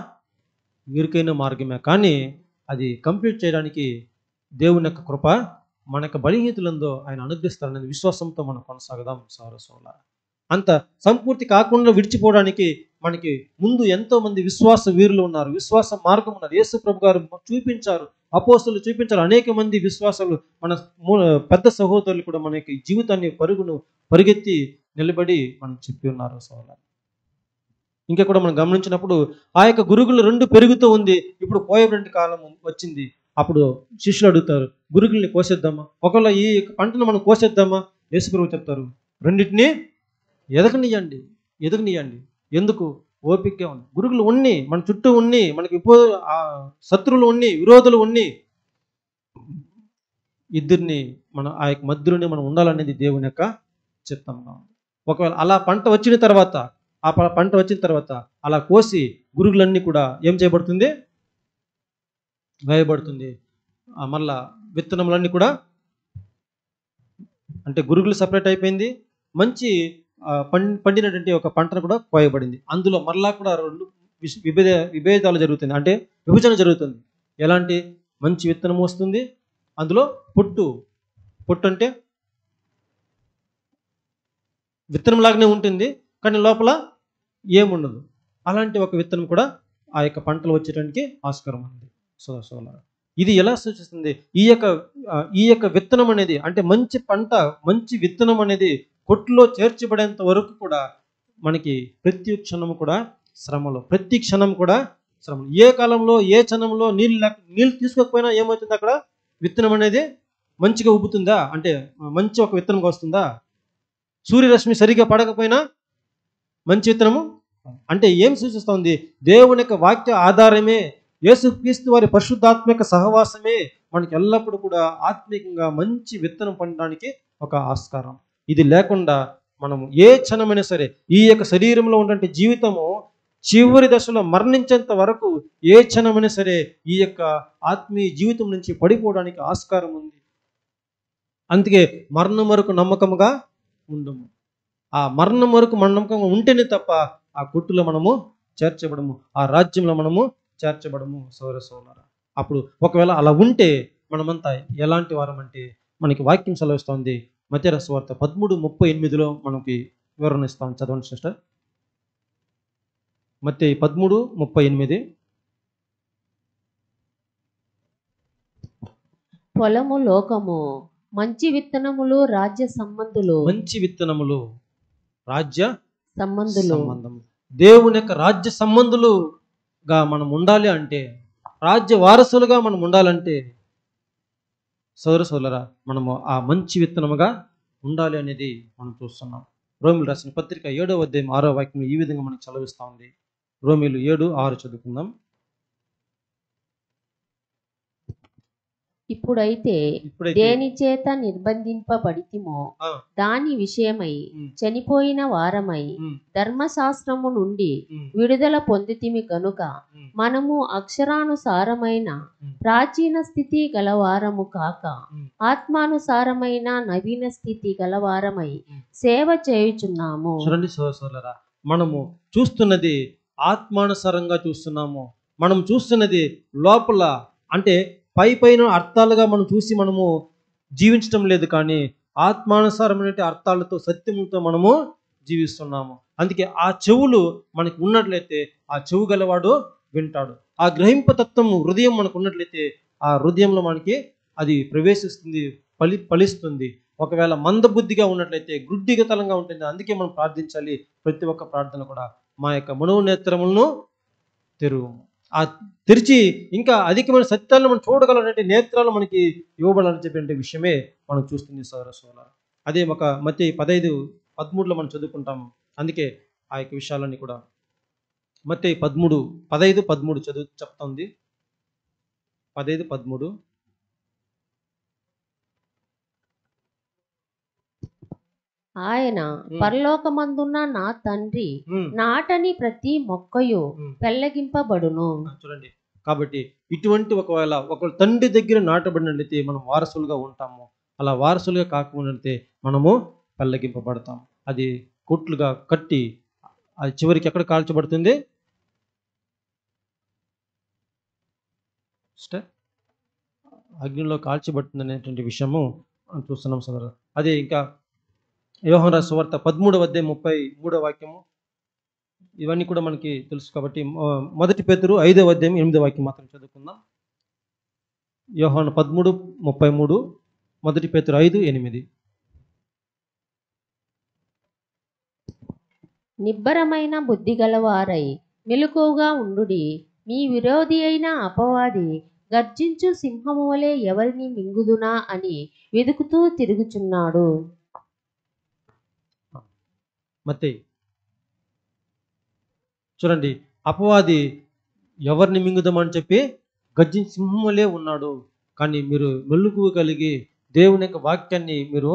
A: ఇరుకైన మార్గమే, కానీ అది కంప్లీట్ చేయడానికి దేవుని యొక్క కృప మన యొక్క బలహీనతలందో ఆయన అనుగ్రహిస్తారనేది విశ్వాసంతో మనం కొనసాగదాం సోదరులారా. అంత సంపూర్తి కాకుండా విడిచిపోవడానికి మనకి ముందు ఎంతో మంది విశ్వాస వీరులు ఉన్నారు, విశ్వాస మార్గం ఉన్నారు. యేసు ప్రభు గారు చూపించారు, అపోస్తలులు చూపించారు. అనేక మంది విశ్వాసాలు మన పెద్ద సహోదరులు కూడా మనకి జీవితాన్ని పరిగెత్తి నిలబడి మనకు చెప్పి ఉన్నారు. సోదరులారా, ఇంకా కూడా మనం గమనించినప్పుడు ఆ యొక్క గురుగులు 2 పెరుగుతూ ఉంది. ఇప్పుడు కోయబడిన కాలం వచ్చింది. అప్పుడు శిష్యులు అడుగుతారు, గురుగుల్ని కోసేద్దామా, ఒకవేళ ఈ పంటను మనం కోసేద్దామా? యేసు ప్రభు చెప్తారు, రెండింటినీ ఎదగనియండి, ఎదగనియండి. ఎందుకు? ఓపికగా ఉంది. గురుగులు ఉన్ని మన చుట్టూ ఉన్ని, మనకి శత్రువులు ఉన్ని, విరోధులు ఉన్ని, ఇద్దరిని మనం ఆ యొక్క మధ్యలోనే మనం ఉండాలనేది దేవుని యొక్క చిత్తంగా ఉంది. ఒకవేళ అలా పంట వచ్చిన తర్వాత, పంట వచ్చిన తర్వాత అలా కోసి గురుగులన్నీ కూడా ఏం చేయబడుతుంది? వేయబడుతుంది. మళ్ళా విత్తనములన్నీ కూడా, అంటే గురుగులు సపరేట్ అయిపోయింది, మంచి పండినటువంటి ఒక పంటను కూడా కోయబడింది. అందులో మరలా కూడా 2 విభేదాలు జరుగుతుంది, అంటే విభజన జరుగుతుంది. ఎలాంటి? మంచి విత్తనం వస్తుంది, అందులో పొట్టు అంటే విత్తనం లాగానే ఉంటుంది, కానీ లోపల ఏముండదు. అలాంటి ఒక విత్తనం కూడా ఆ యొక్క పంటలు వచ్చేటానికి ఆస్కారం ఉంది. సోదరులారా, ఇది ఎలా సూచిస్తుంది? ఈ యొక్క విత్తనం అనేది, అంటే మంచి పంట, మంచి విత్తనం అనేది కొట్టులో చేర్చబడేంత వరకు కూడా మనకి ప్రతి క్షణం కూడా శ్రమలో, ప్రతి క్షణం కూడా శ్రమలు. ఏ కాలంలో, ఏ క్షణంలో నీళ్ళు తీసుకోకపోయినా ఏమవుతుంది? అక్కడ విత్తనం అనేది మంచిగా ఉబ్బుతుందా? అంటే మంచి ఒక విత్తనంగా వస్తుందా? సూర్యరశ్మి సరిగా పడకపోయినా మంచి విత్తనము అంటే ఏం సూచిస్తుంది? దేవుని యొక్క వాక్య ఆధారమే, యేసుక్రీస్తు వారి పరిశుద్ధాత్మిక సహవాసమే మనకి ఎల్లప్పుడూ కూడా ఆత్మీయంగా మంచి విత్తనం పండడానికి ఒక ఆస్కారం. ఇది లేకుండా మనము ఏ క్షణమైనా సరే, ఈ యొక్క శరీరంలో ఉన్నటువంటి జీవితము చివరి దశలో మరణించేంత వరకు ఏ క్షణమైనా సరే ఈ యొక్క ఆత్మీయ జీవితం నుంచి పడిపోవడానికి ఆస్కారం ఉంది. అందుకే మరణం వరకు నమ్మకంగా ఉండము. ఆ మరణం వరకు మన నమ్మకంగా ఉంటేనే తప్ప ఆ కొట్టులో మనము చేర్చబడము, ఆ రాజ్యంలో మనము చేర్చబడము. సోదరులారా, అప్పుడు ఒకవేళ అలా ఉంటే మనమంతా ఎలాంటి వారం అంటే, మనకి వాక్యం సెలవిస్తోంది. మత్తయి రాసిన సువార్త 13:38 మనకి వివరణ ఇస్తాం. చదవండి సిస్టర్. మత్తయి 13:38.
B: పొలము లోకము, మంచి విత్తనములు రాజ్య సంబంధులు.
A: మంచి విత్తనములు రాజ్య
B: సంబంధులు.
A: దేవుని యొక్క రాజ్య సంబంధులుగా మనం ఉండాలి అంటే, రాజ్య వారసులుగా మనం ఉండాలంటే సోదరులారా, మనము ఆ మంచి విత్తనముగా ఉండాలి అనేది మనం చూస్తున్నాం. రోమిలు రాసిన పత్రిక 7వ అధ్యాయం 6వ వాక్యం ఈ విధంగా మనకు చదివిస్తూ ఉంది. రోమిలు 7:6 చదువుకుందాం.
B: ఇప్పుడైతే దేని చేత నిర్బంధింపబడితిమో దాని విషయమై చనిపోయిన వారమై ధర్మశాస్త్రము నుండి విడుదల పొందితిమి గనుక మనము అక్షరానుసారమైన ప్రాచీన స్థితి గలవారము కాక ఆత్మానుసారమైన నవీన స్థితి గలవారమై సేవ చేయుచున్నాము.
A: చూడండి సోదరులారా, మనము చూస్తున్నది ఆత్మానుసారంగా చూస్తున్నాము. మనం చూస్తున్నది లోపల, అంటే పైన అర్థాలుగా మనం చూసి మనము జీవించడం లేదు, కానీ ఆత్మానుసారమైన అర్థాలతో, సత్యములతో మనము జీవిస్తున్నాము. అందుకే ఆ చెవులు మనకి ఉన్నట్లయితే ఆ చెవు గలవాడు వింటాడు. ఆ గ్రహింపతత్వము హృదయం మనకు ఉన్నట్లయితే ఆ హృదయంలో మనకి అది ప్రవేశిస్తుంది, ఫలిస్తుంది. ఒకవేళ మందబుద్ధిగా ఉన్నట్లయితే గుడ్డిగతలంగా ఉంటుంది. అందుకే మనం ప్రార్థించాలి. ప్రతి ఒక్క ప్రార్థన కూడా, మా యొక్క మనోనేత్రములను తెరువు, ఆ తెరిచి ఇంకా అధికమైన సత్యాలను మనం చూడగలనే నేత్రాలు మనకి ఇవ్వబడాలని చెప్పే విషయమే మనం చూస్తుంది. సోదరులారా, అదే ఒక మత్తయి 15:13 మనం చదువుకుంటాము. అందుకే ఆ యొక్క విషయాలన్నీ కూడా మత్తయి 15:13 చెప్తుంది. 15:13.
B: ఆయన పరలోకమందున్న నా తండ్రి నాటని ప్రతి మొక్కయు పెళ్ళగింపబడును.
A: చూడండి, కాబట్టి ఇటువంటి ఒకవేళ తండ్రి దగ్గర నాటబడినట్లయితే మనం వారసులుగా ఉంటాము. అలా వారసులుగా కాకపోయినట్లయితే మనము పెళ్ళగింపబడతాం. అది కొట్లుగా కట్టి అది చివరికి ఎక్కడ కాల్చబడుతుంది? అగ్నిలో కాల్చబడుతుంది అనేటువంటి విషయము మనం చూస్తున్నాం సోదరు. అదే ఇంకా యోహాను రాసిన సువార్త 13వ అధ్యాయం 33వ వాక్యము. ఇవన్నీ కూడా మనకి తెలుసు కాబట్టి మొదటి పేతురు 5వ అధ్యాయం 8వ వాక్యం మాత్రం చదువుకుందాం. యోహాను 13:33, మొదటి పేతురు 5:8.
B: నిబ్బరమైన బుద్ధి గలవారై మెలకువగా ఉండుడి. మీ విరోధి అయిన అపవాది గర్జించు సింహము వలె ఎవరిని మింగుదునా అని వెదుకుతూ తిరుగుచున్నాడు.
A: మత్తయి చూడండి, అపవాది ఎవరిని మింగుదామని చెప్పి గర్జించే సింహం వలె ఉన్నాడు. కానీ మీరు మెలకువ కలిగి దేవుని యొక్క వాక్యాన్ని, మీరు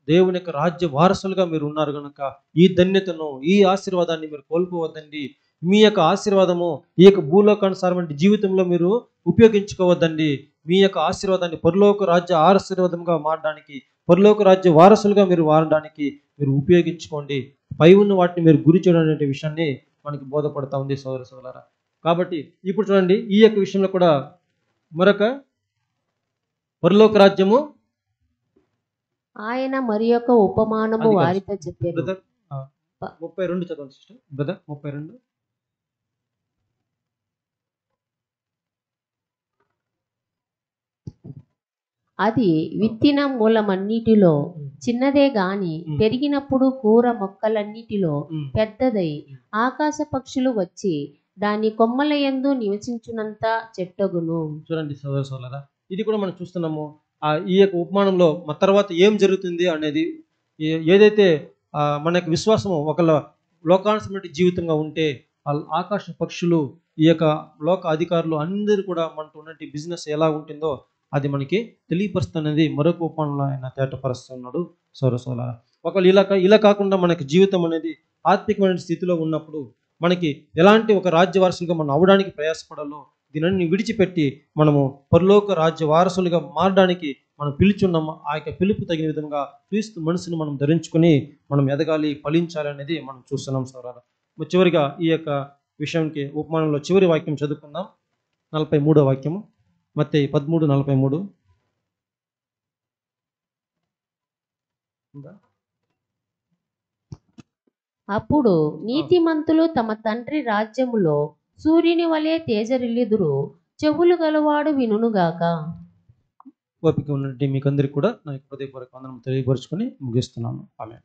A: దేవుని యొక్క రాజ్య వారసులుగా మీరు ఉన్నారు కనుక ఈ ధన్యతను, ఈ ఆశీర్వాదాన్ని మీరు కోల్పోవద్దండి. మీ యొక్క ఆశీర్వాదము ఈ యొక్క భూలోకానుసారమైన జీవితంలో మీరు ఉపయోగించుకోవద్దండి. మీ యొక్క ఆశీర్వాదాన్ని పరలోక రాజ్య ఆశీర్వాదంగా మారడానికి, పరలోక రాజ్య వారసులుగా మీరు వాడడానికి మీరు ఉపయోగించుకోండి. పై ఉన్న వాటిని మీరు గురి చేయడం అనే విషయాన్ని మనకి బోధపడతా ఉంది సోదర సోదరులారా. కాబట్టి ఇప్పుడు చూడండి, ఈ యొక్క విషయంలో కూడా మరొక పరలోక రాజ్యము
B: ఆయన మరి యొక్క ఉపమానము
A: అది కాదు.
B: వారితో చెప్పారు.
A: బ్రదర్ 32 చదవండి సిస్టర్. బ్రదర్ 32.
B: అది విత్తిన మూలమన్నిటిలో చిన్నదే గాని పెరిగినప్పుడు కూర మొక్కలన్నిటిలో పెద్దదై ఆకాశ పక్షులు వచ్చి దాని కొమ్మల యందు నివసించునంత చెట్టగును.
A: చూడండి సోదర సోదరులారా, ఇది కూడా మనం చూస్తున్నాము. ఈ యొక్క ఉపమానంలో మన తర్వాత ఏం జరుగుతుంది అనేది, ఏదైతే మనకి విశ్వాసము ఒకళ్ళ లోకానుసమైన జీవితంగా ఉంటే ఆకాశ పక్షులు, ఈ యొక్క లోక అధికారులు అందరూ కూడా మనతో ఉన్నటువంటి బిజినెస్ ఎలా ఉంటుందో అది మనకి తెలియపరుస్తున్నది మరొక ఉపమానంలో ఆయన తేటపరుస్తున్నాడు సోదర సోదరులారా. ఒకవేళ ఇలా కాకుండా మనకి జీవితం అనేది ఆత్మికమైన స్థితిలో ఉన్నప్పుడు మనకి ఎలాంటి ఒక రాజ్య వారసులుగా మనం అవడానికి ప్రయాసపడాలో దీనిని విడిచిపెట్టి మనము పరలోక రాజ్య వారసులుగా మారడానికి మనం పిలుచున్నాము. ఆ యొక్క పిలుపు తగిన విధంగా క్రీస్తు మనసును మనం ధరించుకొని మనం ఎదగాలి, ఫలించాలి అనేది మనం చూస్తున్నాం సోదరులారా. చివరిగా ఈ యొక్క విషయానికి ఉపమానంలో చివరి వాక్యం చదువుకుందాం. 43వ వాక్యము, మత్తయి 13:43.
B: అప్పుడు నీతిమంతులు తమ తండ్రి రాజ్యములో సూర్యుని వలె తేజరిల్లుదురు. చెవులు గలవాడు వినుగాక.
A: ఓపిక ఉన్నట్టు మీకు అందరికీ కూడా నా హృదయపూర్వక వందనం తెలియపరుచుకొని ముగిస్తున్నాను. ఆమేన్.